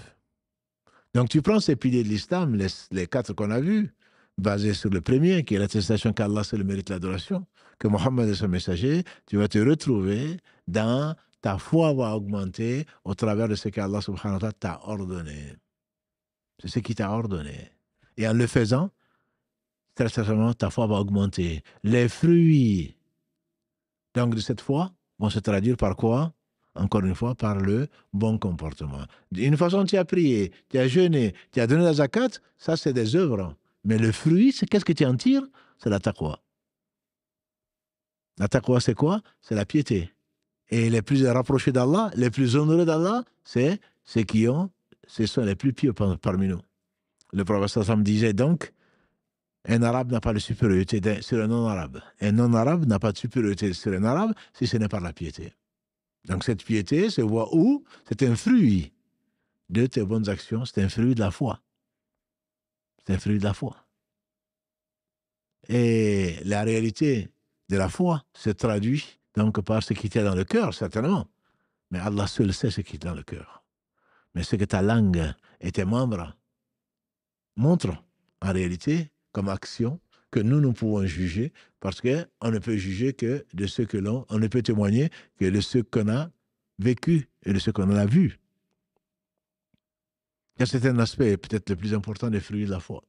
Donc tu prends ces piliers de l'islam, les 4 qu'on a vus, basés sur le premier, qui est l'attestation qu'Allah c'est le mérite de l'adoration, que Mohammed est son messager, tu vas te retrouver dans ta foi va augmenter au travers de ce qu'Allah subhanahu wa ta'ala t'a ordonné. C'est ce qui t'a ordonné. Et en le faisant, très certainement, ta foi va augmenter. Les fruits donc de cette foi vont se traduire par quoi? Encore une fois, par le bon comportement. Une façon, tu as prié, tu as jeûné, tu as donné la zakat, ça c'est des œuvres. Mais le fruit, c'est qu'est-ce que tu en tires? C'est la taqwa. La taqwa, c'est quoi? C'est la piété. Et les plus rapprochés d'Allah, les plus honorés d'Allah, c'est ceux qui ont, ce sont les plus pieux parmi nous. Le prophète sallam disait donc, un arabe n'a pas de supériorité sur un non-arabe. Un non-arabe n'a pas de supériorité sur un arabe si ce n'est pas la piété. Donc cette piété se voit où? C'est un fruit de tes bonnes actions, c'est un fruit de la foi. C'est un fruit de la foi. Et la réalité de la foi se traduit donc par ce qui est dans le cœur, certainement. Mais Allah seul sait ce qui est dans le cœur. Mais ce que ta langue et tes membres montrent en réalité comme action que nous pouvons juger, parce qu'on ne peut juger que de ce que on ne peut témoigner que de ce qu'on a vécu et de ce qu'on a vu. C'est un aspect peut-être le plus important des fruits de la foi.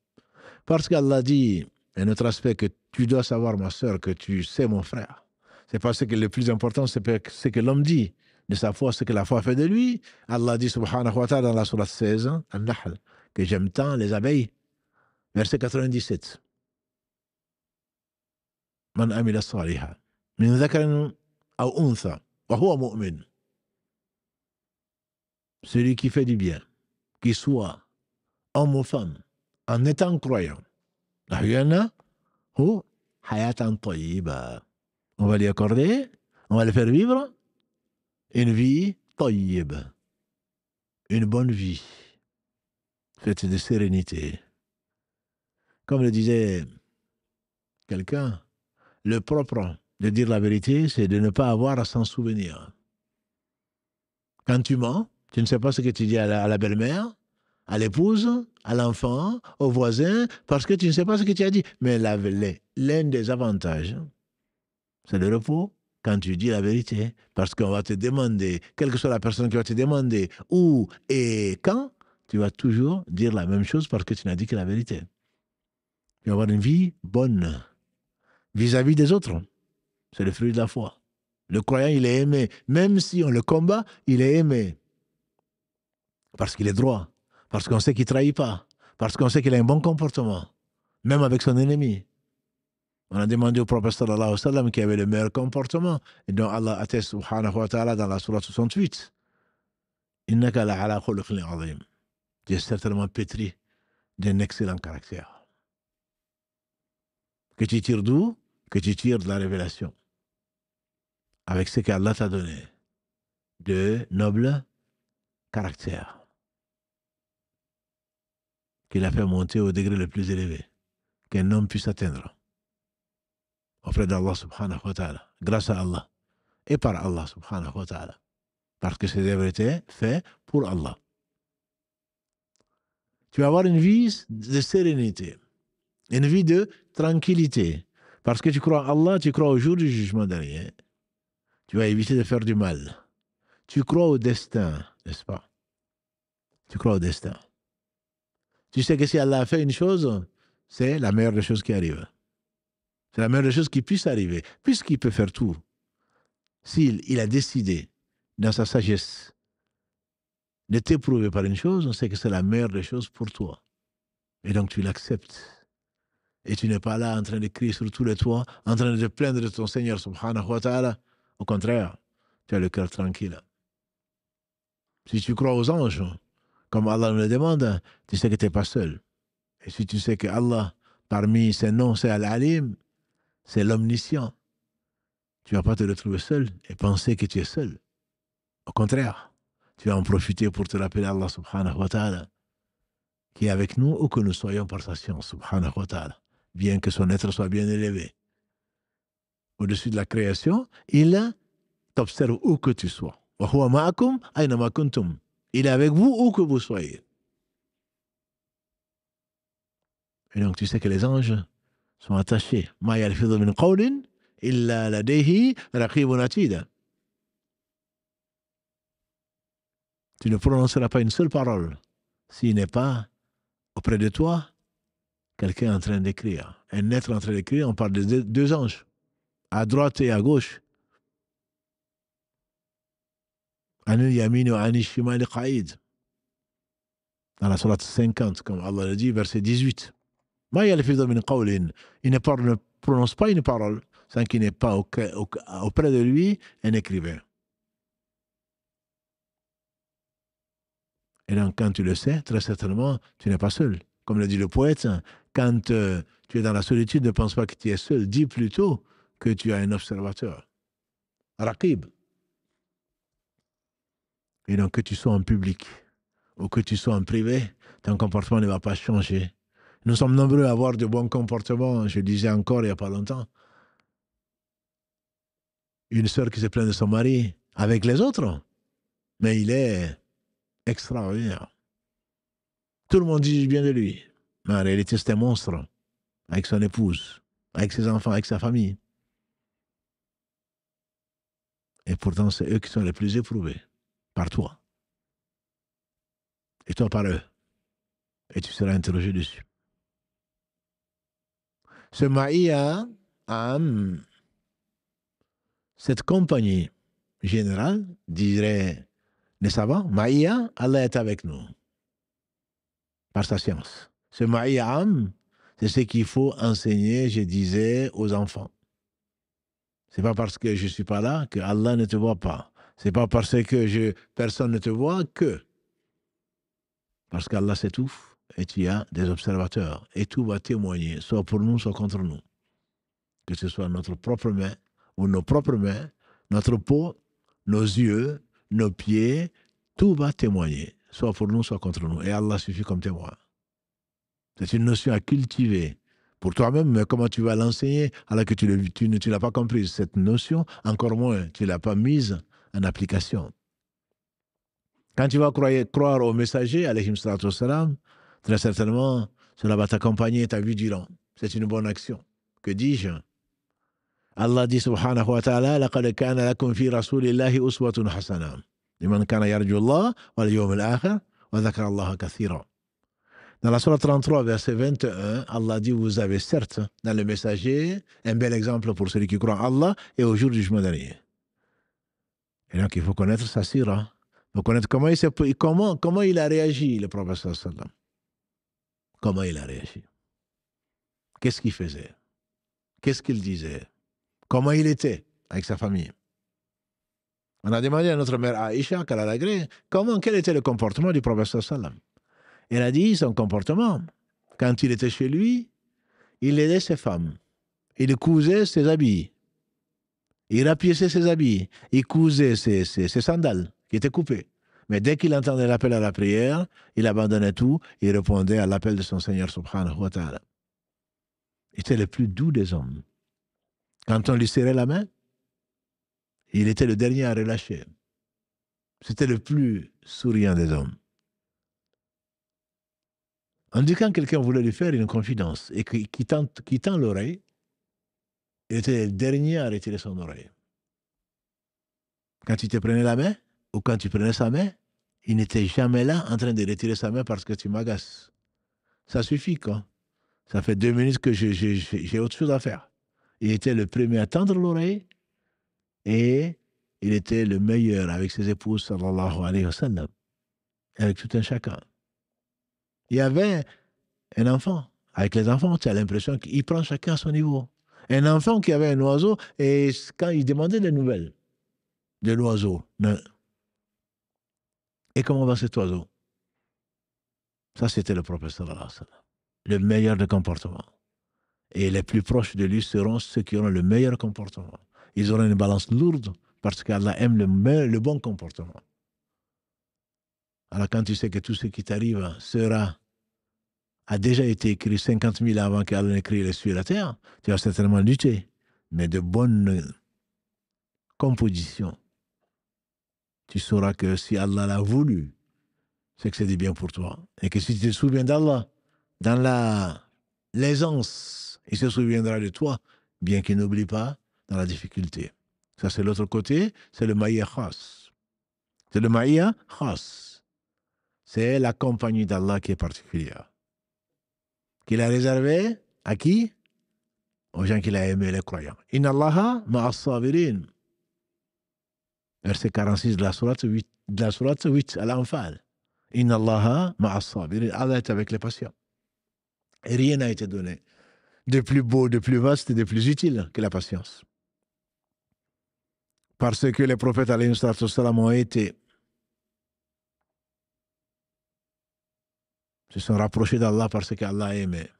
Parce qu'Allah dit, un autre aspect que tu dois savoir, ma sœur, que tu sais, mon frère, c'est parce que le plus important, c'est ce que l'homme dit de sa foi, ce que la foi fait de lui. Allah dit, subhanahu wa ta'ala, dans la sourate 16, Al-Nahl, que j'aime tant les abeilles. Verset 97. Man amila saliha min dhakarin aw untha wa huwa mu'min. Celui qui fait du bien, qui soit homme ou femme, en étant croyant. On va lui accorder, on va le faire vivre une vie tayyib, une bonne vie, faite de sérénité. Comme le disait quelqu'un, le propre de dire la vérité, c'est de ne pas avoir à s'en souvenir. Quand tu mens, tu ne sais pas ce que tu dis à la belle-mère, à l'épouse, à l'enfant, au voisin, parce que tu ne sais pas ce que tu as dit. Mais l'un des avantages, c'est le repos quand tu dis la vérité. Parce qu'on va te demander, quelle que soit la personne qui va te demander où et quand, tu vas toujours dire la même chose parce que tu n'as dit que la vérité. Tu vas avoir une vie bonne vis-à-vis des autres. C'est le fruit de la foi. Le croyant, il est aimé. Même si on le combat, il est aimé. Parce qu'il est droit. Parce qu'on sait qu'il ne trahit pas. Parce qu'on sait qu'il a un bon comportement. Même avec son ennemi. On a demandé au prophète sallallahu alayhi wa sallam qui avait le meilleur comportement. Et donc Allah atteste subhanahu wa ta'ala dans la sourate 68. Innaka la'ala khuluqin azim. Tu es certainement pétri d'un excellent caractère. Que tu tires d'où? Que tu tires de la révélation. Avec ce qu'Allah t'a donné. De noble caractère. Qu'il a fait monter au degré le plus élevé. Qu'un homme puisse atteindre. Auprès d'Allah subhanahu wa ta'ala. Grâce à Allah. Et par Allah subhanahu wa ta'ala. Parce que ces œuvres étaient faites pour Allah. Tu vas avoir une vie de sérénité. Une vie de tranquillité. Parce que tu crois en Allah, tu crois au jour du jugement dernier. Tu vas éviter de faire du mal. Tu crois au destin, n'est-ce pas? Tu crois au destin. Tu sais que si Allah a fait une chose, c'est la meilleure des choses qui arrive. C'est la meilleure des choses qui puisse arriver. Puisqu'il peut faire tout. S'il a décidé, dans sa sagesse, de t'éprouver par une chose, on sait que c'est la meilleure des choses pour toi. Et donc tu l'acceptes. Et tu n'es pas là en train de crier sur tous les toits, en train de te plaindre de ton Seigneur subhanahu wa ta'ala. Au contraire, tu as le cœur tranquille. Si tu crois aux anges, comme Allah nous le demande, tu sais que tu n'es pas seul. Et si tu sais que Allah, parmi ses noms, c'est Al-Alim, c'est l'omniscient, tu ne vas pas te retrouver seul et penser que tu es seul. Au contraire, tu vas en profiter pour te rappeler Allah subhanahu wa ta'ala, qui est avec nous où que nous soyons par sa science, subhanahu wa ta'ala, bien que son être soit bien élevé. Au-dessus de la création, il t'observe où que tu sois. Wa huwa ma'akum aynama kuntum. Il est avec vous où que vous soyez. Et donc tu sais que les anges sont attachés. Ma yalfidhu min qawlin illa ladayhi raqibun atid. Tu ne prononceras pas une seule parole s'il n'est pas auprès de toi quelqu'un en train d'écrire. Un être en train d'écrire, on parle de deux anges, à droite et à gauche. Anil yamin wa anil shimal qa'id. Dans la sourate 50, comme Allah le dit, verset 18. Ma yalfidhu min qawlin. Il ne prononce pas une parole sans qu'il n'ait pas auprès de lui un écrivain. Et donc, quand tu le sais, très certainement, tu n'es pas seul. Comme le dit le poète, quand tu es dans la solitude, ne pense pas que tu es seul. Dis plutôt que tu as un observateur. Raqib. Et donc, que tu sois en public ou que tu sois en privé, ton comportement ne va pas changer. Nous sommes nombreux à avoir de bons comportements. Je disais encore il n'y a pas longtemps. Une sœur qui se plaint de son mari avec les autres. Mais il est extraordinaire. Tout le monde dit bien de lui. Mais en réalité, c'est un monstre. Avec son épouse, avec ses enfants, avec sa famille. Et pourtant, c'est eux qui sont les plus éprouvés. Par toi. Et toi par eux. Et tu seras interrogé dessus. Ce Maïa a cette compagnie générale, dirait les savants, Maïa, Allah est avec nous. Par sa science. Ce Maïa, c'est ce qu'il faut enseigner, je disais, aux enfants. Ce n'est pas parce que je ne suis pas là que Allah ne te voit pas. Ce n'est pas parce que personne ne te voit que. Parce qu'Allah sait tout et tu y as des observateurs. Et tout va témoigner, soit pour nous, soit contre nous. Que ce soit notre propre main ou nos propres mains, notre peau, nos yeux, nos pieds, tout va témoigner, soit pour nous, soit contre nous. Et Allah suffit comme témoin. C'est une notion à cultiver pour toi-même, mais comment tu vas l'enseigner alors que tu ne l'as pas comprise, cette notion, encore moins, tu ne l'as pas mise en application. Quand tu vas croire au messager, alayhi salatu wassalam, très certainement, cela va t'accompagner ta vie durant. C'est une bonne action. Que dis-je? Allah dit subhanahu wa ta'ala, لَقَدْ كَانَ لَكُمْ فِي رَسُولِ اللَّهِ أُسْوَةٌ حَسَنَةٌ لِمَنْ كَانَ يَرْجُو اللَّهَ وَالْيَوْمَ الْآخِرَ وَذَكَرَ اللَّهَ كَثِيرًا. Dans la sourate 33, verset 21, Allah dit, vous avez certes, dans le messager, un bel exemple pour celui qui croit en Allah et au jour du jugement dernier. Et donc, il faut connaître sa sira. Il faut connaître comment il a réagi, le prophète sallam. Comment il a réagi. Qu'est-ce qu'il faisait? Qu'est-ce qu'il disait? Comment il était avec sa famille? On a demandé à notre mère Aïcha, qu'elle a l'agré, quel était le comportement du prophète sallam. Elle a dit son comportement. Quand il était chez lui, il aidait ses femmes. Il cousait ses habits. Il rapiéçait ses habits. Il cousait ses sandales qui étaient coupées. Mais dès qu'il entendait l'appel à la prière, il abandonnait tout et répondait à l'appel de son Seigneur subhanahu wa ta'ala. Il était le plus doux des hommes. Quand on lui serrait la main, il était le dernier à relâcher. C'était le plus souriant des hommes. On dit quand quelqu'un voulait lui faire une confidence et qui tend l'oreille, il était le dernier à retirer son oreille. Quand tu te prenais la main, ou quand tu prenais sa main, il n'était jamais là en train de retirer sa main parce que tu m'agaces. Ça suffit, quoi. Ça fait 2 minutes que j'ai autre chose à faire. Il était le premier à tendre l'oreille et il était le meilleur avec ses épouses, sallallahu alayhi wa sallam, avec tout un chacun. Il y avait un enfant. Avec les enfants, tu as l'impression qu'il prend chacun à son niveau. Un enfant qui avait un oiseau, et quand il demandait des nouvelles de l'oiseau, et comment va cet oiseau? Ça, c'était le prophète sallallahu alayhi wa sallam. Le meilleur de comportement. Et les plus proches de lui seront ceux qui auront le meilleur comportement. Ils auront une balance lourde parce qu'Allah aime le bon comportement. Alors quand tu sais que tout ce qui t'arrive a déjà été écrit 50 000 avant qu'Allah n'écrit les cieux et la terre, tu vas certainement lutter. Mais de bonne composition. Tu sauras que si Allah l'a voulu, c'est que c'est du bien pour toi. Et que si tu te souviens d'Allah, dans l'aisance, il se souviendra de toi, bien qu'il n'oublie pas dans la difficulté. Ça, c'est l'autre côté, c'est le maïa khas. C'est le maïa khas. C'est la compagnie d'Allah qui est particulière. Qu'il a réservé à qui? Aux gens qu'il a aimés, les croyants. Inna Allaha ma'as sabirin. Verset 46 de la sourate 8 à l'Anfal. Inna Allaha ma'as sabirin. Allah est avec les patients. Et rien n'a été donné de plus beau, de plus vaste et de plus utile que la patience. Parce que les prophètes alayhi salam ont été, se sont rapprochés d'Allah parce qu'Allah aimait.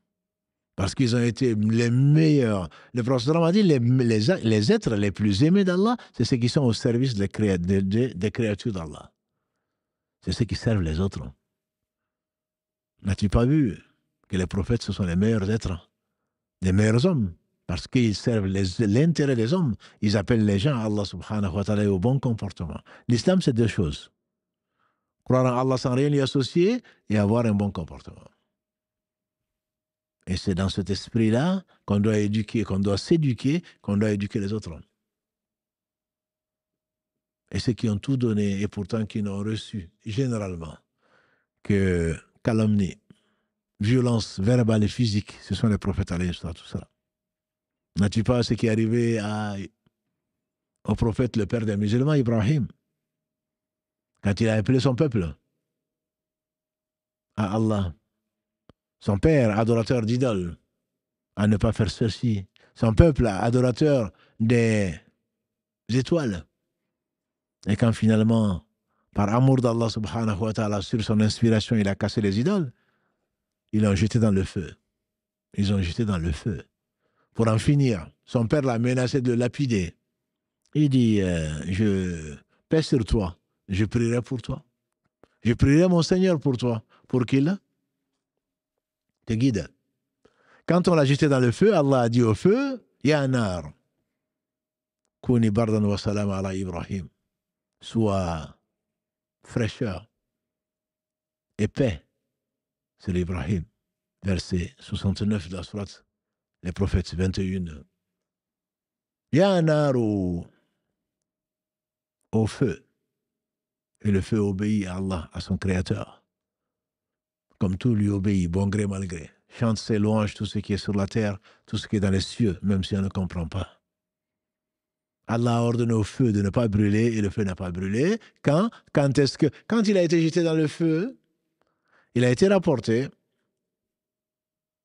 Parce qu'ils ont été les meilleurs. Le prophète a dit les êtres les plus aimés d'Allah, c'est ceux qui sont au service des créatures d'Allah. C'est ceux qui servent les autres. N'as-tu pas vu que les prophètes, ce sont les meilleurs êtres, les meilleurs hommes? Parce qu'ils servent l'intérêt des hommes. Ils appellent les gens à Allah subhanahu wa ta'ala au bon comportement. L'islam, c'est 2 choses. Croire en Allah sans rien y associer et avoir un bon comportement. Et c'est dans cet esprit-là qu'on doit éduquer, qu'on doit s'éduquer, qu'on doit éduquer les autres hommes. Et ceux qui ont tout donné et pourtant qui n'ont reçu généralement que calomnie, violence verbale et physique, ce sont les prophètes alayhi salam. N'as-tu pas ce qui est arrivé au prophète, le père des musulmans, Ibrahim, quand il a appelé son peuple à Allah, son père, adorateur d'idoles, à ne pas faire ceci, son peuple, adorateur des étoiles. Et quand finalement, par amour d'Allah subhanahu wa ta'ala, sur son inspiration, il a cassé les idoles, ils l'ont jeté dans le feu. Ils ont jeté dans le feu. Pour en finir, son père l'a menacé de lapider. Il dit, je paie sur toi, je prierai pour toi. Je prierai mon Seigneur pour toi, pour qu'il te guide. Quand on l'a jeté dans le feu, Allah a dit au feu, Ya nar, kuni bardan wa salam ala Ibrahim. Sois fraîcheur et paix sur Ibrahim. Verset 69 de la sourate, les prophètes 21. Ya nar au feu. Et le feu obéit à Allah, à son créateur. Comme tout lui obéit, bon gré, mal gré. Chante ses louanges, tout ce qui est sur la terre, tout ce qui est dans les cieux, même si on ne comprend pas. Allah a ordonné au feu de ne pas brûler et le feu n'a pas brûlé. Quand il a été jeté dans le feu, il a été rapporté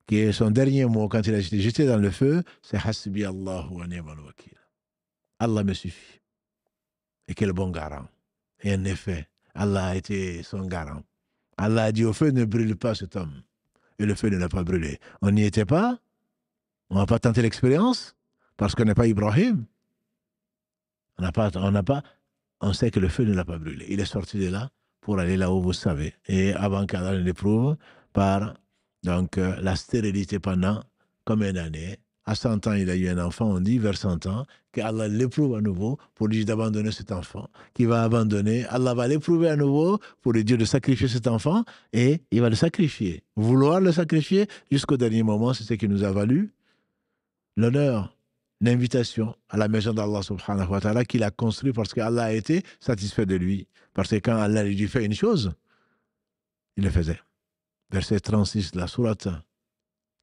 que son dernier mot quand il a été jeté dans le feu, c'est Hasbi Allahu wa ni'mal wakil. Allah me suffit. et quel bon garant. Et en effet, Allah a été son garant. Allah a dit au feu, ne brûle pas cet homme. Et le feu ne l'a pas brûlé. On n'y était pas. On n'a pas tenté l'expérience parce qu'on n'est pas Ibrahim. On sait que le feu ne l'a pas brûlé. Il est sorti de là pour aller là où vous savez. Et avant qu'Allah ne l'éprouve par la stérilité pendant combien d'années. À 100 ans, il a eu un enfant, on dit, vers 100 ans, qu'Allah l'éprouve à nouveau pour lui dire d'abandonner cet enfant, qu'il va abandonner. Allah va l'éprouver à nouveau pour lui dire de sacrifier cet enfant et il va le sacrifier. Vouloir le sacrifier jusqu'au dernier moment, c'est ce qui nous a valu l'honneur, l'invitation à la maison d'Allah subhanahu wa ta'ala qu'il a construit parce qu'Allah a été satisfait de lui. Parce que quand Allah lui dit fais une chose, il le faisait. Verset 36 de la sourate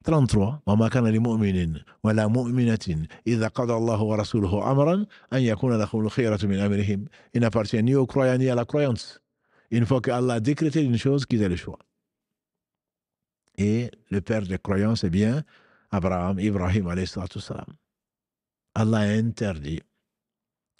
33. وَمَا كَانَ لِمُؤْمِنٍ وَلَا مُؤْمِنَةٍ إِذَا قَضَى اللَّهُ وَرَسُولُهُ أَمْرًا أَنْ يَكُونَ لَهُمُ الْخِيَرَةُ مِنْ أَمْرِهِمْ. Il n'appartient ni aux croyants ni à la croyance. Une fois qu'Allah a décrété une chose, qu'ils aient le choix. Et le père des croyants, c'est bien Abraham, Ibrahim alayhi salatu salam. Allah a interdit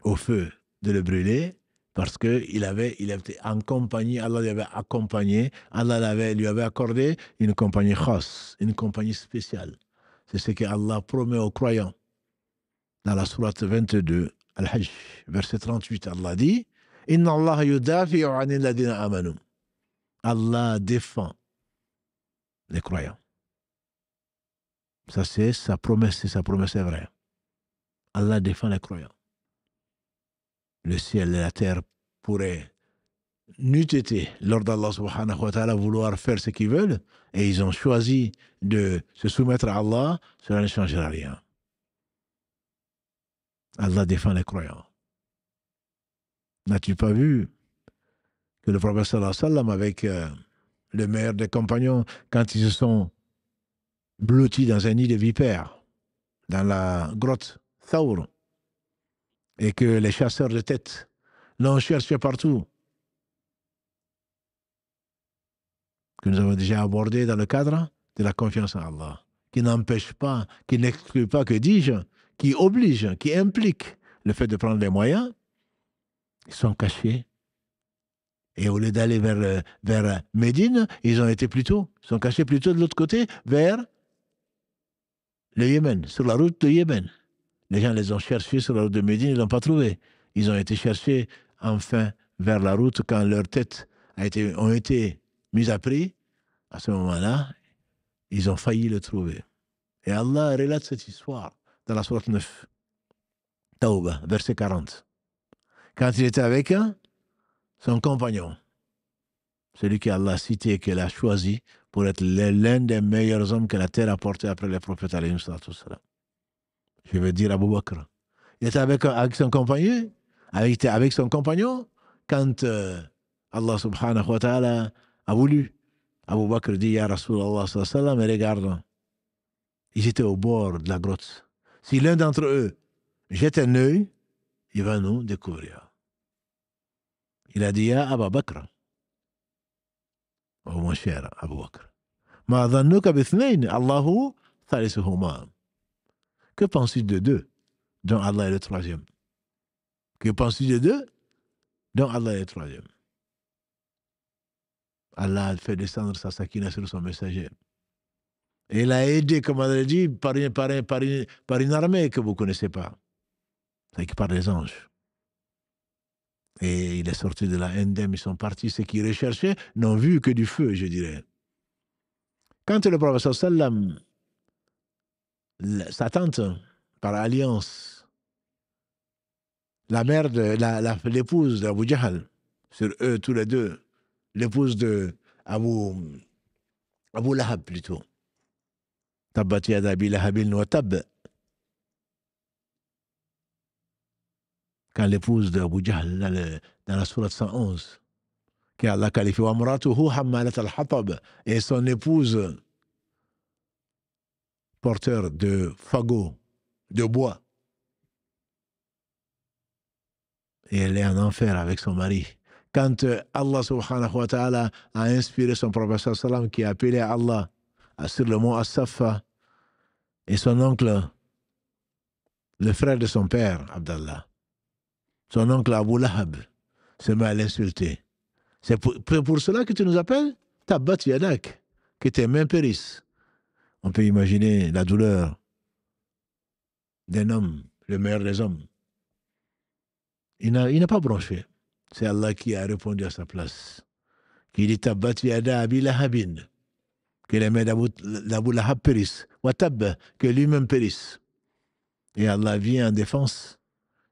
au feu de le brûler parce qu'il était en compagnie, Allah lui avait accompagné, Allah lui avait accordé une compagnie khas, une compagnie spéciale. C'est ce que Allah promet aux croyants. Dans la sourate 22, Al-Hajj, verset 38, Allah dit « Inna Allah yudafi'u 'anil ladina amanu » Allah défend les croyants. Ça, c'est sa promesse est vraie. Allah défend les croyants. Le ciel et la terre pourraient, n'eût été, lors d'Allah subhanahu wa ta'ala, vouloir faire ce qu'ils veulent, et ils ont choisi de se soumettre à Allah, cela ne changera rien. Allah défend les croyants. N'as-tu pas vu que le prophète sallallahu alayhi wa sallam, avec le meilleur des compagnons, quand ils se sont blottis dans un nid de vipères, dans la grotte Thawr, et que les chasseurs de tête l'ont cherché partout, que nous avons déjà abordé dans le cadre de la confiance en Allah, qui n'empêche pas, qui n'exclut pas, que dis-je, qui oblige, qui implique le fait de prendre les moyens. Ils sont cachés. Et au lieu d'aller vers Médine, ils sont cachés plutôt de l'autre côté, vers le Yémen, sur la route de Yémen. Les gens les ont cherchés sur la route de Médine, ils ne l'ont pas trouvé. Ils ont été cherchés enfin vers la route quand leurs têtes ont été mises à prix. À ce moment-là, ils ont failli le trouver. Et Allah relate cette histoire dans la sourate 9, Tawbah, verset 40. Quand il était avec son compagnon, celui qu'Allah a cité et qu'il a choisi pour être l'un des meilleurs hommes que la terre a porté après les prophètes alayhi salatu wassalam. Je veux dire Abu Bakr. Il était avec son compagnon, avec son compagnon, quand Allah subhanahu wa ta'ala a voulu. Abu Bakr dit, Ya Rasulallah sallallahu alayhi wa sallam, et regarde, ils étaient au bord de la grotte. Si l'un d'entre eux jette un œil, il va nous découvrir. Il a dit, Ya Abu Bakr, oh mon cher Abu Bakr, Ma dhannuka bithnayn, Allahu thalisuhuma. Que penses-tu de deux, dont Allah est le troisième? Que penses-tu de deux, dont Allah est le troisième? Allah a fait descendre sa sakina sur son messager. Et il a aidé, comme Allah dit, par une armée que vous ne connaissez pas. C'est par les anges. Et il est sorti de là indemne, ils sont partis. Ceux qui recherchaient n'ont vu que du feu, je dirais. Quand le prophète sallam, sa tante, par alliance, la mère l'épouse d'Abu Jahl, sur eux tous les deux, l'épouse de Abu Lahab plutôt. Tabbat yada Abi Lahabin wa tab. Quand l'épouse d'Abu Jahl, dans la sourate 111, qu'Allah qualifie wa amratuhu hammalat al-hatab, et son épouse porteur de fagots, de bois. Et elle est en enfer avec son mari. Quand Allah subhanahu wa ta'ala a inspiré son prophète sallam qui a appelé à Allah sur le mont As-Safa, et son oncle, le frère de son père, Abdallah, Son oncle Abu Lahab se met à l'insulter. C'est pour cela que tu nous appelles Tabbat Yadak, que tes mains périssent. On peut imaginer la douleur d'un homme, le meilleur des hommes. Il n'a pas bronché. C'est Allah qui a répondu à sa place. Qui dit Tabbat Yada Abi Lahabin, que les mains d'Abu Lahab périssent. Wa Tab, que lui-même périsse. Et Allah vient en défense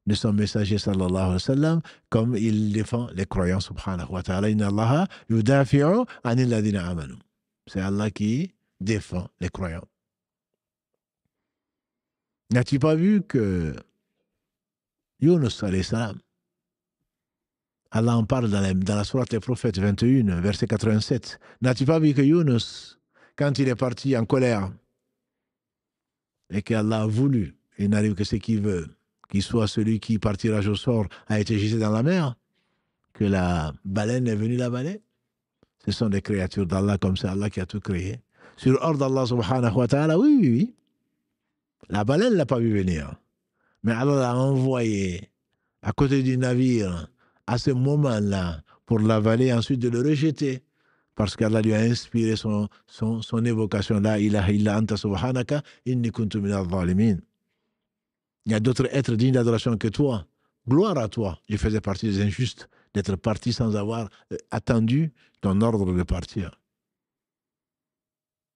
de son messager sallallahu alayhi wa sallam, comme il défend les croyants subhanahu wa ta'ala. Inna Allaha yudafi'u anil ladina amanu. C'est Allah qui défend les croyants. N'as-tu pas vu que Yunus alayhi salam, Allah en parle dans la sourate des prophètes 21, verset 87. N'as-tu pas vu que Yunus, quand il est parti en colère, et qu'Allah a voulu, il n'arrive que ce qu'il veut, qu'il soit celui qui, par tirage au sort, a été jeté dans la mer, que la baleine est venue l'avaler? Ce sont des créatures d'Allah comme c'est Allah qui a tout créé. Sur ordre d'Allah subhanahu wa ta'ala, oui. La baleine ne l'a pas vu venir. Mais Allah l'a envoyé à côté du navire à ce moment-là pour l'avaler et ensuite de le rejeter. Parce qu'Allah lui a inspiré son évocation. La ilaha illa anta subhanaka inni kuntu minaz zalimin. Il y a d'autres êtres dignes d'adoration que toi. Gloire à toi. Je faisais partie des injustes d'être parti sans avoir attendu ton ordre de partir.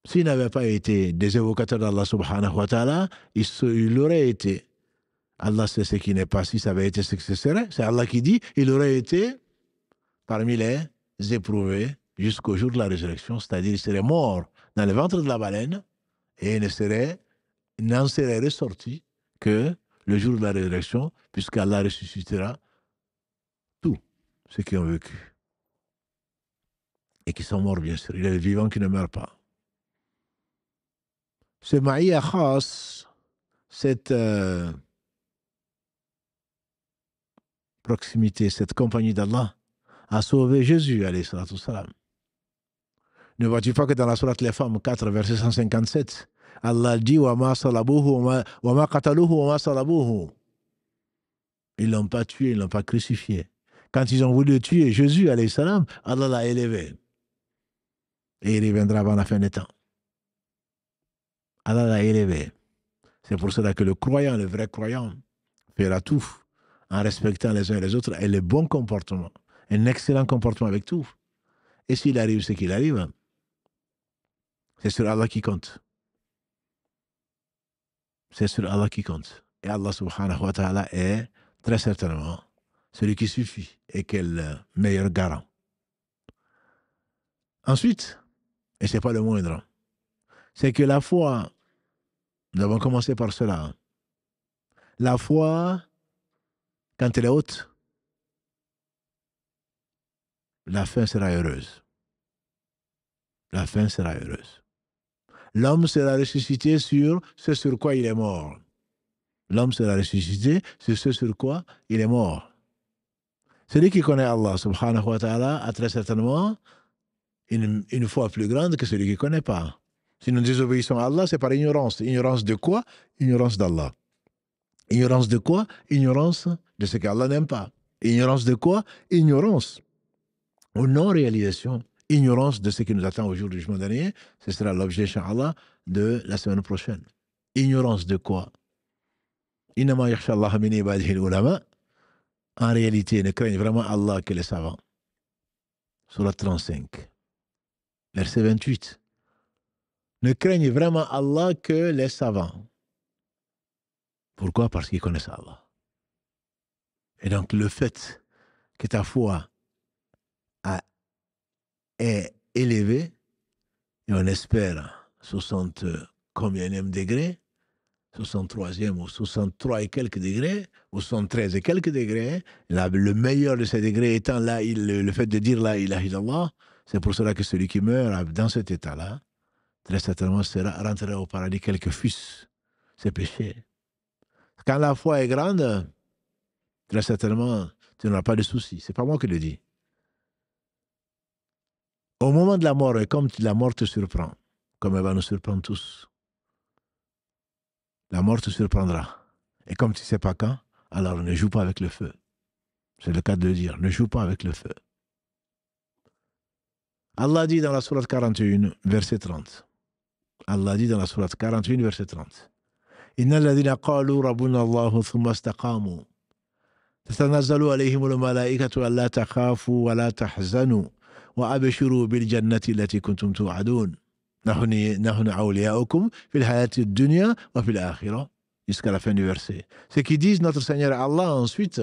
S'il n'avait pas été des évocateurs d'Allah subhanahu wa ta'ala, il aurait été. Allah sait ce qui n'est pas. Si ça avait été ce que ce serait, c'est Allah qui dit, il aurait été parmi les éprouvés jusqu'au jour de la résurrection, c'est-à-dire il serait mort dans le ventre de la baleine et n'en serait ressorti que le jour de la résurrection, puisqu'Allah ressuscitera tous ceux qui ont vécu et qui sont morts, bien sûr. Il est le vivant qui ne meurt pas. Ce maïa khas, cette proximité, cette compagnie d'Allah, a sauvé Jésus, alayhi salatu wassalam. Ne vois-tu pas que dans la sourate Les Femmes 4, verset 157, Allah dit wa ma salabuhu wa ma qataluhu wa ma salabuhu. Ils ne l'ont pas tué, ils ne l'ont pas crucifié. Quand ils ont voulu tuer Jésus, alayhi salam, Allah l'a élevé. Et il reviendra avant la fin des temps. Allah l'a élevé. C'est pour cela que le croyant, le vrai croyant, fera tout en respectant les uns et les autres et le bon comportement. Un excellent comportement avec tout. Et s'il arrive ce qu'il arrive, c'est sur Allah qui compte. C'est sur Allah qui compte. Et Allah subhanahu wa ta'ala est très certainement celui qui suffit et qui est le meilleur garant. Ensuite, et ce n'est pas le moindre, c'est que la foi, nous avons commencé par cela, la foi, quand elle est haute, la fin sera heureuse. La fin sera heureuse. L'homme sera ressuscité sur ce sur quoi il est mort. L'homme sera ressuscité sur ce sur quoi il est mort. Celui qui connaît Allah subhanahu wa ta'ala a très certainement une foi plus grande que celui qui ne connaît pas. Si nous désobéissons à Allah, c'est par ignorance. Ignorance de quoi? Ignorance d'Allah. Ignorance de quoi? Ignorance de ce qu'Allah n'aime pas. Ignorance de quoi? Ignorance ou non-réalisation. Ignorance de ce qui nous attend au jour du jugement dernier. Ce sera l'objet, incha'Allah, de la semaine prochaine. Ignorance de quoi? Innama yakhsha Allah min ibadihi al-ulama. En réalité, ne craignent vraiment Allah que les savants. Surat 35, verset 28. Ne craignent vraiment Allah que les savants. Pourquoi? Parce qu'ils connaissent Allah. Et donc, le fait que ta foi est élevée, et on espère 60 combienième degré, 63e ou 63 et quelques degrés, ou 73 et quelques degrés, le meilleur de ces degrés étant là, le fait de dire la ilaha illallah, c'est pour cela que celui qui meurt dans cet état-là, très certainement rentrera au paradis quel que fussent ses péchés. Quand la foi est grande, très certainement, tu n'auras pas de soucis. Ce n'est pas moi qui le dis. Au moment de la mort, et comme la mort te surprend, comme elle va nous surprendre tous, la mort te surprendra. Et comme tu ne sais pas quand, alors ne joue pas avec le feu. C'est le cas de le dire. Ne joue pas avec le feu. Allah dit dans la sourate 41, verset 30. Allah dit dans la sourate 41, verset 30. إن الذين قالوا ربنا الله ثم استقاموا تتنزل عليهم الملائكة ألا تخافوا ولا تحزنوا وأبشروا بالجنة التي كنتم توعدون نحن أولياؤكم في الحياة الدنيا وفي الآخرة jusqu'à la fin du verset. Ceux qui disent notre Seigneur Allah ensuite,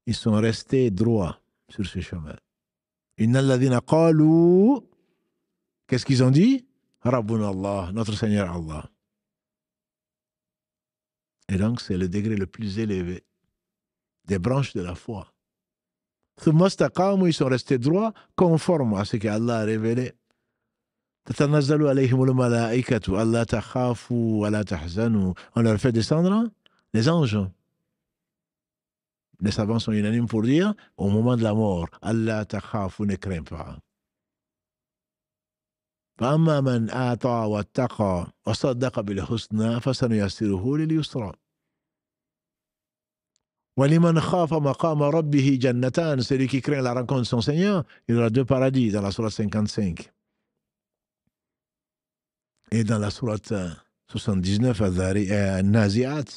ils sont restés droits sur ce chemin. إن الذين قالوا, qu'est-ce qu'ils ont dit? ربنا الله, notre Seigneur Allah. Et donc, c'est le degré le plus élevé des branches de la foi. Ils sont restés droits, conformes à ce qu'Allah a révélé. On leur fait descendre les anges. Les savants sont unanimes pour dire, au moment de la mort, Allah takhafu, ne crains pas. فأما من أعطى واتقى وصدق بالحسنى فسنيسره لليسرى ولمن خاف مقام ربه جنتان, celui qui craint la rencontre de son Seigneur, il aura 2 paradis dans la sourate 55 et dans la sourate 79 النازعات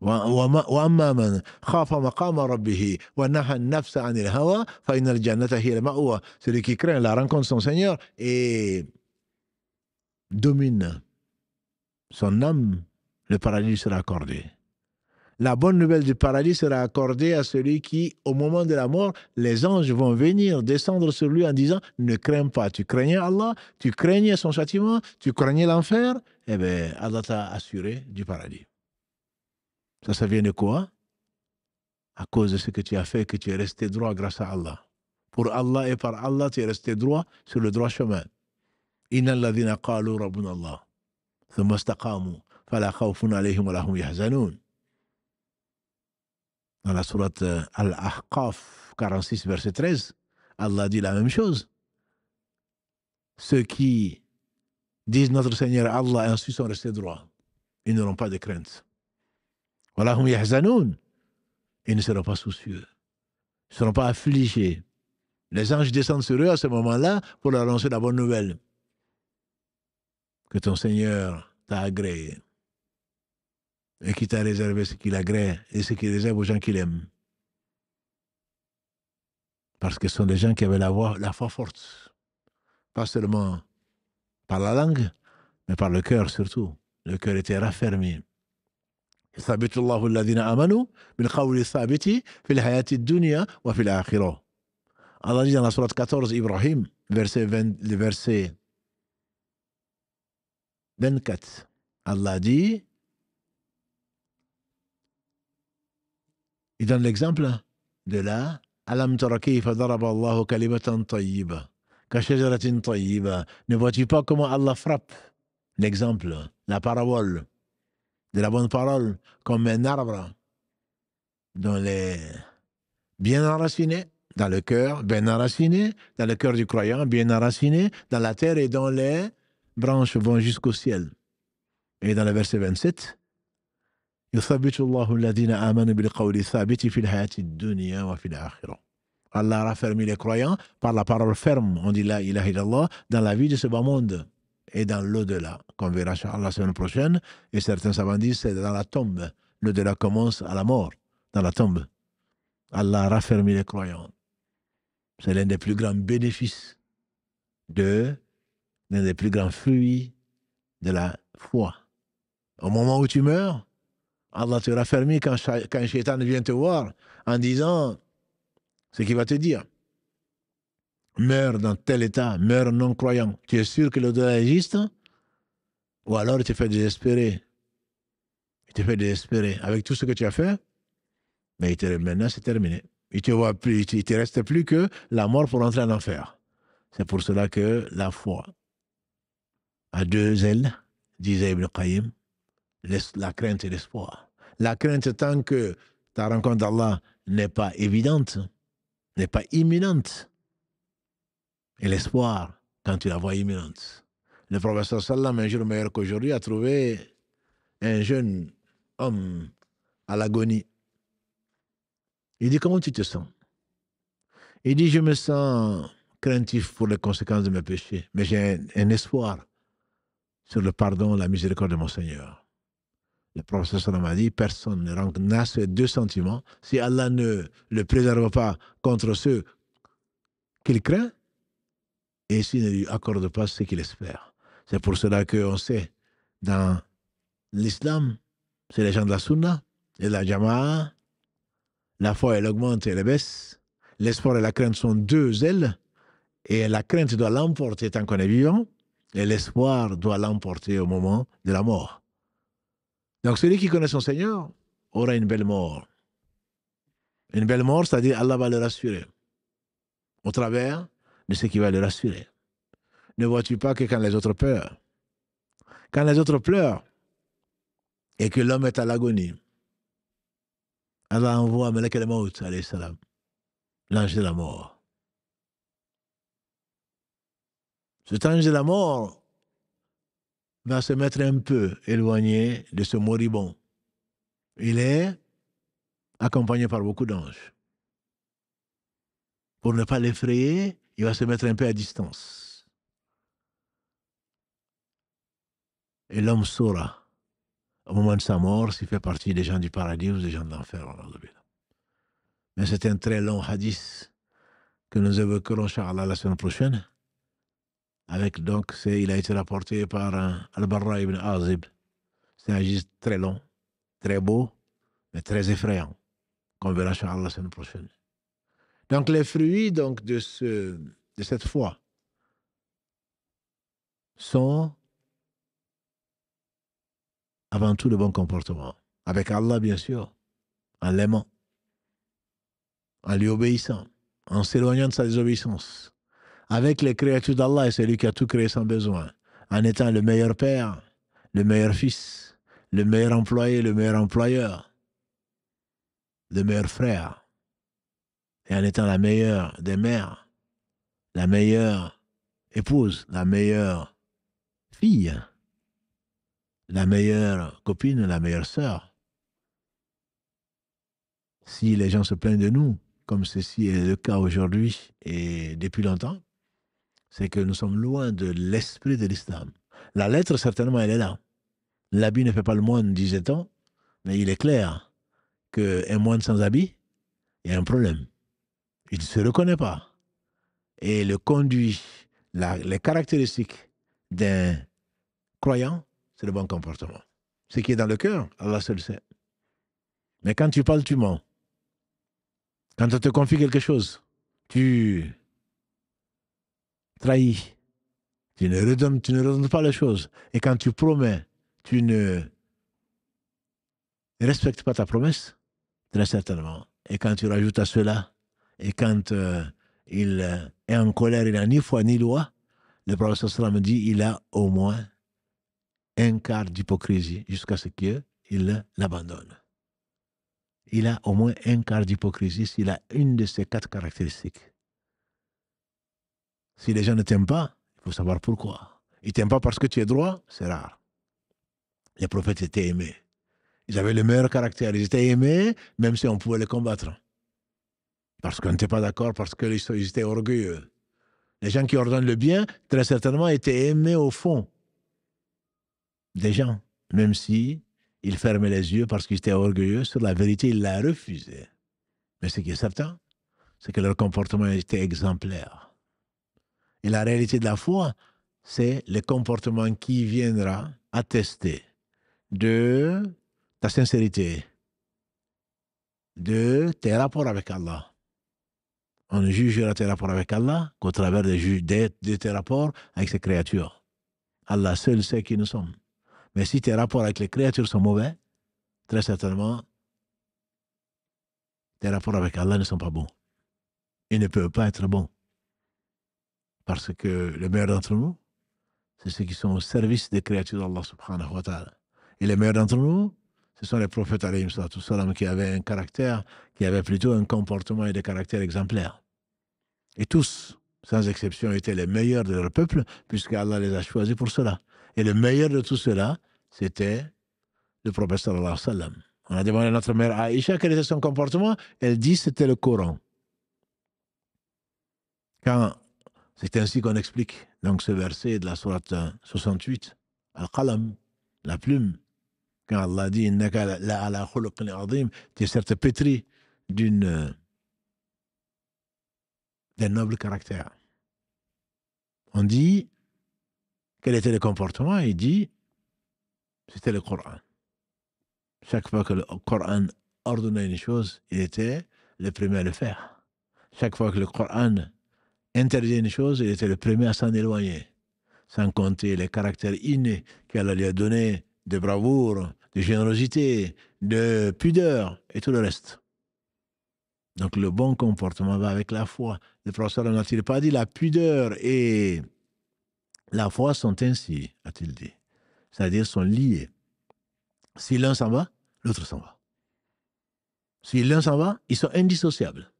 وأما من خاف مقام ربه ونهى النفس عن الهوى فإن الجنة هي المأوى, celui qui craint la rencontre de son Seigneur et domine son âme, le paradis sera accordé. La bonne nouvelle du paradis sera accordée à celui qui, au moment de la mort, les anges vont venir descendre sur lui en disant « Ne crains pas, tu craignais Allah, tu craignais son châtiment, tu craignais l'enfer, eh bien, Allah t'a assuré du paradis. » Ça vient de quoi? À cause de ce que tu as fait, que tu es resté droit grâce à Allah. Pour Allah et par Allah, tu es resté droit sur le droit chemin. إن الذين قالوا ربنا الله ثم استقاموا فلا خوف عليهم ولا هم يحزنون. Dans la sourate Al-Ahqaf 46 verset 13, Allah dit la même chose. Ceux qui disent notre Seigneur Allah et ensuite sont restés droits, ils n'auront pas de crainte. ولا هم يحزنون, ils ne seront pas soucieux, ils ne seront pas affligés. Les anges descendent sur eux à ce moment-là pour leur annoncer la bonne nouvelle. Que ton Seigneur t'a agréé et qui t'a réservé ce qu'il agrée et ce qu'il réserve aux gens qu'il aime. Parce que ce sont des gens qui avaient la foi forte. Pas seulement par la langue, mais par le cœur surtout. Le cœur était raffermi. يثبت الله الذين آمنوا بالقول الثابت في الحياة الدنيا وفي الآخرة. Allah dit dans la sourate 14, Ibrahim, le verset 24. Allah dit, il donne l'exemple de la Alam tara kayfa daraba Allahu kalimatan tayyiba ka shajaratin tayyiba. Ne vois-tu pas comment Allah frappe l'exemple, la parabole de la bonne parole comme un arbre dont les bien enraciné dans le cœur, bien enraciné dans le cœur du croyant, bien enraciné dans la terre et dont les branches vont jusqu'au ciel. Et dans le verset 27, يثبت الله الذين آمنوا بالقول الثابت في الحياة الدنيا وفي الآخرة. Allah a raffermi les croyants par la parole ferme, on dit la ilaha illallah, dans la vie de ce bas monde et dans l'au-delà, qu'on verra la semaine prochaine. Et certains savants disent c'est dans la tombe. L'au-delà commence à la mort, dans la tombe. Allah a raffermi les croyants. C'est l'un des plus grands bénéfices l'un des plus grands fruits de la foi. Au moment où tu meurs, Allah te raffermit quand Shaitan vient te voir en disant ce qu'il va te dire. Meurs dans tel état, meurs non croyant. Tu es sûr que l'au-delà existe? Ou alors il te fait désespérer. Il te fait désespérer. Avec tout ce que tu as fait, mais maintenant c'est terminé. Il ne te reste plus que la mort pour entrer en enfer. C'est pour cela que la foi a 2 ailes, disait Ibn Qayyim, la crainte et l'espoir. La crainte tant que ta rencontre d'Allah n'est pas évidente, n'est pas imminente. Et l'espoir quand tu la vois imminente. Le professeur Sallam, un jour meilleur qu'aujourd'hui, a trouvé un jeune homme à l'agonie. Il dit, comment tu te sens? Il dit, je me sens craintif pour les conséquences de mes péchés, mais j'ai un espoir sur le pardon, la miséricorde de mon Seigneur. Le professeur Sallam a dit, personne n'a ces deux sentiments si Allah ne le préserve pas contre ceux qu'il craint et s'il ne lui accorde pas ce qu'il espère. C'est pour cela qu'on sait, dans l'islam, c'est les gens de la sunna et de la jama'a, la foi elle augmente et elle baisse, l'espoir et la crainte sont deux ailes, et la crainte doit l'emporter tant qu'on est vivant, et l'espoir doit l'emporter au moment de la mort. Donc celui qui connaît son Seigneur aura une belle mort. Une belle mort, c'est-à-dire Allah va le rassurer au travers de ce qui va le rassurer. Ne vois-tu pas que quand les autres pleurent, et que l'homme est à l'agonie, Allah envoie Malak al-Maut, alayhi salam, l'ange de la mort. Cet ange de la mort va se mettre un peu éloigné de ce moribond. Il est accompagné par beaucoup d'anges. Pour ne pas l'effrayer, il va se mettre un peu à distance. Et l'homme saura, au moment de sa mort, s'il fait partie des gens du paradis ou des gens de l'enfer. Mais c'est un très long hadith que nous évoquerons, Inch'Allah, la semaine prochaine. Avec donc, il a été rapporté par Al-Barra ibn Azib. C'est un hadith très long, très beau, mais très effrayant, qu'on verra, Inch'Allah, la semaine prochaine. Donc, les fruits donc, de cette foi sont avant tout le bon comportement. Avec Allah, bien sûr, en l'aimant, en lui obéissant, en s'éloignant de sa désobéissance. Avec les créatures d'Allah, et c'est lui qui a tout créé sans besoin, en étant le meilleur père, le meilleur fils, le meilleur employé, le meilleur employeur, le meilleur frère, et en étant la meilleure des mères, la meilleure épouse, la meilleure fille, la meilleure copine, la meilleure sœur. Si les gens se plaignent de nous, comme ceci est le cas aujourd'hui et depuis longtemps, c'est que nous sommes loin de l'esprit de l'islam. La lettre, certainement, elle est là. L'habit ne fait pas le moine, disait-on, mais il est clair qu'un moine sans habit, il y a un problème. Il ne se reconnaît pas. Et le conduit, les caractéristiques d'un croyant, c'est le bon comportement. Ce qui est dans le cœur, Allah seul sait. Mais quand tu parles, tu mens. Quand on te confie quelque chose, tu trahis. Tu ne redonnes pas les choses. Et quand tu promets, tu ne respectes pas ta promesse, très certainement. Et quand tu rajoutes à cela, et quand il est en colère, il n'a ni foi ni loi, le prophète sallam dit il a au moins un quart d'hypocrisie jusqu'à ce qu'il l'abandonne. Il a au moins un quart d'hypocrisie s'il a une de ces 4 caractéristiques. Si les gens ne t'aiment pas, il faut savoir pourquoi. Ils ne t'aiment pas parce que tu es droit, c'est rare. Les prophètes étaient aimés. Ils avaient le meilleur caractère. Ils étaient aimés, même si on pouvait les combattre. Parce qu'on n'était pas d'accord, parce qu'ils étaient orgueilleux. Les gens qui ordonnent le bien, très certainement, étaient aimés au fond des gens. Même si ils fermaient les yeux parce qu'ils étaient orgueilleux, sur la vérité, ils la refusaient. Mais ce qui est certain, c'est que leur comportement était exemplaire. Et la réalité de la foi, c'est le comportement qui viendra attester de ta sincérité, de tes rapports avec Allah. On ne jugera tes rapports avec Allah qu'au travers de tes rapports avec ses créatures. Allah seul sait qui nous sommes. Mais si tes rapports avec les créatures sont mauvais, très certainement, tes rapports avec Allah ne sont pas bons. Ils ne peuvent pas être bons. Parce que les meilleurs d'entre nous, c'est ceux qui sont au service des créatures d'Allah subhanahu wa ta'ala. Et les meilleurs d'entre nous, ce sont les prophètes alayhim salam qui avaient un caractère, qui avaient plutôt un comportement et des caractères exemplaires. Et tous, sans exception, étaient les meilleurs de leur peuple, puisque Allah les a choisis pour cela. Et le meilleur de tout cela, c'était le prophète sallallahu alayhi wa sallam. On a demandé à notre mère Aïcha quel était son comportement. Elle dit c'était le Coran. Quand c'est ainsi qu'on explique donc ce verset de la sourate 68, Al-Qalam, la plume, quand Allah dit Innaka la ala khuluqin azim, tu es certes pétri d'un noble caractère. On dit quel était le comportement? Il dit c'était le Coran. Chaque fois que le Coran ordonnait une chose, il était le premier à le faire. Chaque fois que le Coran interdisait une chose, il était le premier à s'en éloigner. Sans compter les caractères innés qu'Allah lui a donnés de bravoure, de générosité, de pudeur et tout le reste. Donc le bon comportement va avec la foi. Le prophète n'a-t-il pas dit la pudeur et la foi sont ainsi, a-t-il dit. C'est-à-dire sont liés. Si l'un s'en va, l'autre s'en va. Si l'un s'en va, ils sont indissociables.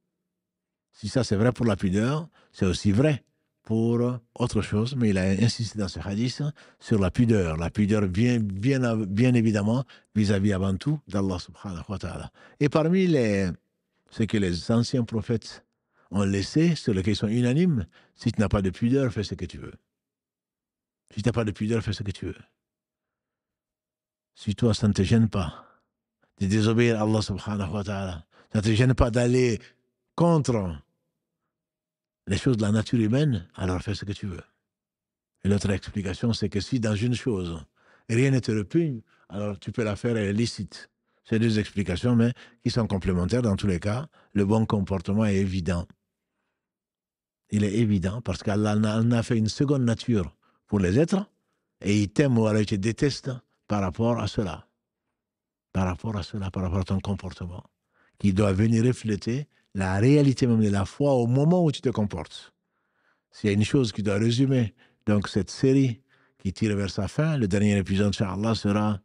Si ça c'est vrai pour la pudeur, c'est aussi vrai pour autre chose, mais il a insisté dans ce hadith sur la pudeur. La pudeur bien évidemment vis-à-vis avant tout d'Allah subhanahu wa ta'ala. Et parmi ce que les anciens prophètes ont laissé, sur lesquels ils sont unanimes, si tu n'as pas de pudeur, fais ce que tu veux. Si tu n'as pas de pudeur, fais ce que tu veux. Si toi, ça ne te gêne pas de désobéir à Allah subhanahu wa ta'ala, ça ne te gêne pas d'aller contre les choses de la nature humaine, alors fais ce que tu veux. Et l'autre explication, c'est que si dans une chose, rien ne te repugne, alors tu peux la faire, elle est licite. C'est deux explications, mais qui sont complémentaires dans tous les cas. Le bon comportement est évident. Il est évident parce qu'Allah en a fait une seconde nature pour les êtres et il t'aime ou alors il te déteste par rapport à cela. Par rapport à ton comportement, qui doit venir refléter la réalité même de la foi au moment où tu te comportes. S'il y a une chose qui doit résumer donc cette série qui tire vers sa fin, le dernier épisode, Inch'Allah, sera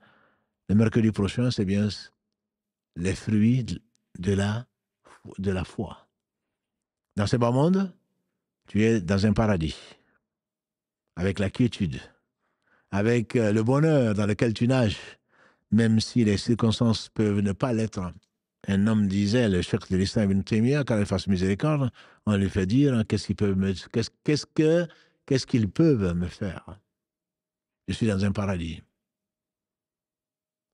le mercredi prochain, c'est bien les fruits de la foi. Dans ce bas monde, tu es dans un paradis, avec la quiétude, avec le bonheur dans lequel tu nages, même si les circonstances peuvent ne pas l'être. Un homme disait, le cheikh de l'Islam Ibn Taymiyyah, quand il fasse miséricorde, on lui fait dire qu'est-ce qu'ils peuvent me faire. Je suis dans un paradis.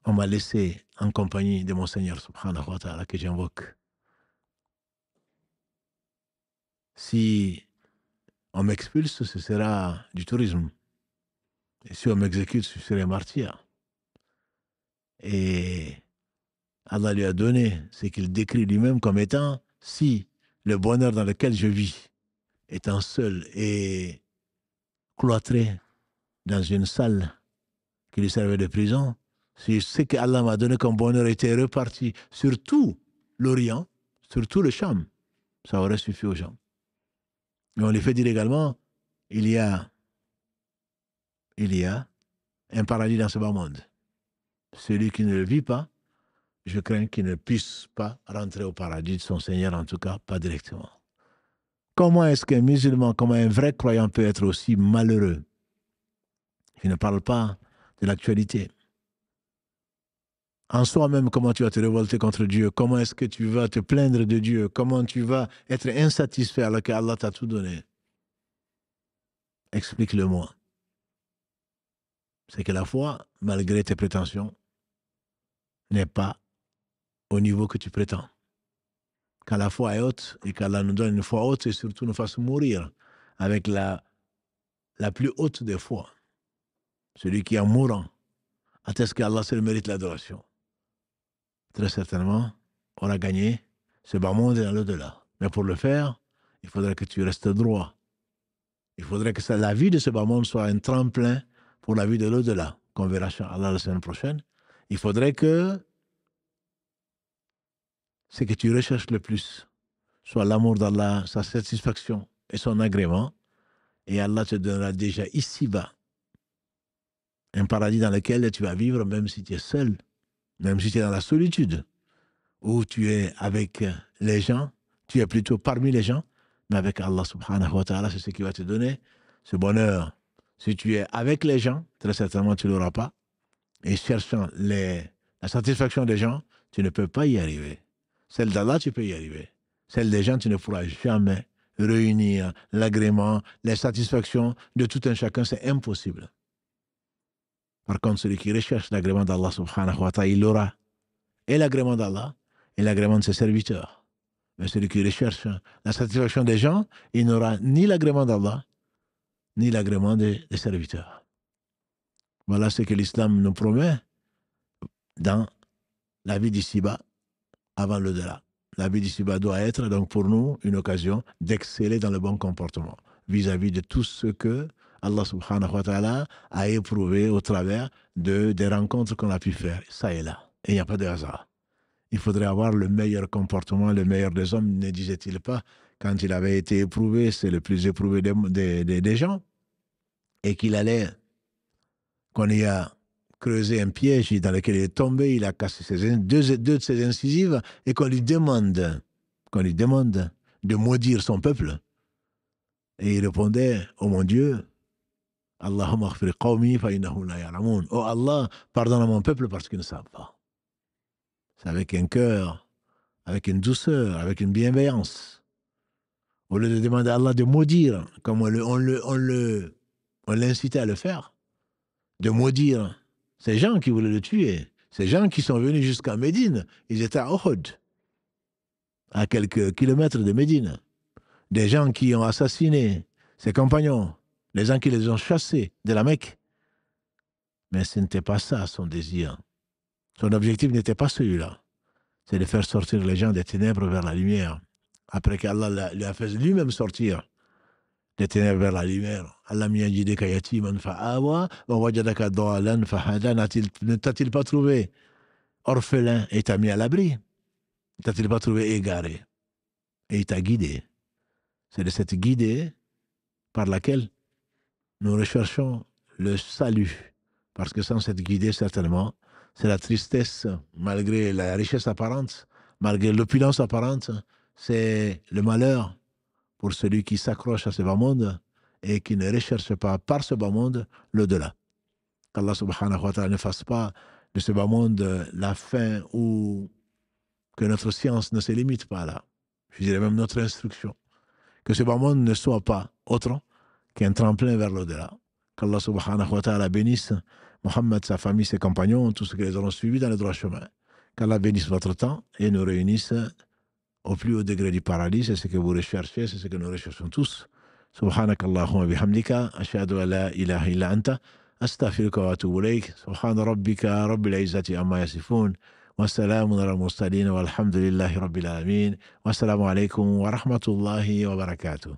On m'a laissé en compagnie de mon Seigneur subhanahu wa ta'ala que j'invoque. Si on m'expulse, ce sera du tourisme. Et si on m'exécute, je serai martyr. Et Allah lui a donné ce qu'il décrit lui-même comme étant si le bonheur dans lequel je vis, étant seul et cloîtré dans une salle qui lui servait de prison, si ce que Allah m'a donné comme bonheur était reparti sur tout l'Orient, sur tout le Cham, ça aurait suffi aux gens. Mais on lui fait dire également, il y a un paradis dans ce bas monde. Celui qui ne le vit pas, je crains qu'il ne puisse pas rentrer au paradis de son Seigneur, en tout cas pas directement. Comment est-ce qu'un musulman, comment un vrai croyant peut être aussi malheureux? Je ne parle pas de l'actualité. En soi-même, comment tu vas te révolter contre Dieu? Comment est-ce que tu vas te plaindre de Dieu? Comment tu vas être insatisfait alors qu'Allah t'a tout donné? Explique-le-moi. C'est que la foi, malgré tes prétentions, n'est pas au niveau que tu prétends. Quand la foi est haute et qu'Allah nous donne une foi haute et surtout nous fasse mourir avec la plus haute des foi. Celui qui en mourant atteste qu'Allah seul mérite l'adoration. Très certainement, on a gagné ce bas monde et dans l'au-delà. Mais pour le faire, il faudrait que tu restes droit. Il faudrait que la vie de ce bas monde soit un tremplin pour la vie de l'au-delà, qu'on verra Inch'Allah la semaine prochaine. Il faudrait que ce que tu recherches le plus soit l'amour d'Allah, sa satisfaction et son agrément. Et Allah te donnera déjà ici-bas un paradis dans lequel tu vas vivre même si tu es seul, même si tu es dans la solitude, ou tu es avec les gens, tu es plutôt parmi les gens, mais avec Allah subhanahu wa ta'ala, c'est ce qui va te donner ce bonheur. Si tu es avec les gens, très certainement tu ne l'auras pas. Et cherchant la satisfaction des gens, tu ne peux pas y arriver. Celle d'Allah, tu peux y arriver. Celle des gens, tu ne pourras jamais réunir l'agrément, les satisfactions de tout un chacun, c'est impossible. Par contre, celui qui recherche l'agrément d'Allah subhanahu wa ta'ala, il aura et l'agrément d'Allah et l'agrément de ses serviteurs. Mais celui qui recherche la satisfaction des gens, il n'aura ni l'agrément d'Allah, ni l'agrément des serviteurs. Voilà ce que l'islam nous promet dans la vie d'ici-bas avant l'au-delà. La vie d'ici-bas doit être donc pour nous une occasion d'exceller dans le bon comportement vis-à-vis de tout ce que Allah subhanahu wa ta'ala a éprouvé au travers des rencontres qu'on a pu faire, ça et là. Et il n'y a pas de hasard. Il faudrait avoir le meilleur comportement, le meilleur des hommes, ne disait-il pas, quand il avait été éprouvé, c'est le plus éprouvé des gens, et qu'il allait, qu'on y a creusé un piège dans lequel il est tombé, il a cassé deux de ses incisives, et qu'on lui demande de maudire son peuple. Et il répondait, oh mon Dieu, Allahumma aghfir qawmi fa innahum la ya'lamun. Oh Allah, pardonne à mon peuple parce qu'ils ne savent pas. C'est avec un cœur, avec une douceur, avec une bienveillance. Au lieu de demander à Allah de maudire, comme on l'incitait à le faire, de maudire ces gens qui voulaient le tuer, ces gens qui sont venus jusqu'à Médine, ils étaient à Uhud, à quelques kilomètres de Médine. Des gens qui ont assassiné ses compagnons, les gens qui les ont chassés de la Mecque. Mais ce n'était pas ça son désir. Son objectif n'était pas celui-là. C'est de faire sortir les gens des ténèbres vers la lumière. Après qu'Allah lui a fait lui-même sortir des ténèbres vers la lumière. Allah miyajideka yatiman fa'awa wa wajadaka dalalan fahada. Ne t'a-t-il pas trouvé orphelin et t'a mis à l'abri? Ne t'a-t-il pas trouvé égaré et il t'a guidé? C'est de cette guidée par laquelle nous recherchons le salut. Parce que sans cette guidée, certainement, c'est la tristesse, malgré la richesse apparente, malgré l'opulence apparente, c'est le malheur pour celui qui s'accroche à ce bas monde et qui ne recherche pas par ce bas monde l'au-delà. Qu'Allah subhanahu wa ta'ala ne fasse pas de ce bas monde la fin ou que notre science ne se limite pas là. Je dirais même notre instruction. Que ce bas monde ne soit pas autre qu'un tremplin vers l'au-delà. Qu'Allah subhanahu wa ta'ala bénisse Mohammed, sa famille, ses compagnons, tous ceux qui les auront suivis dans le droit chemin. Qu'Allah bénisse votre temps et nous réunisse au plus haut degré du paradis. C'est ce que vous recherchez, c'est ce que nous recherchons tous. Subhanak Allahumma bihamdika, ashhadu an la ilaha illa anta, astaghfiruka wa atubu ilayk. Subhana rabbika rabbil izzati amma yasifun. والسلام على المرسلين والحمد لله رب العالمين والسلام عليكم ورحمة الله وبركاته.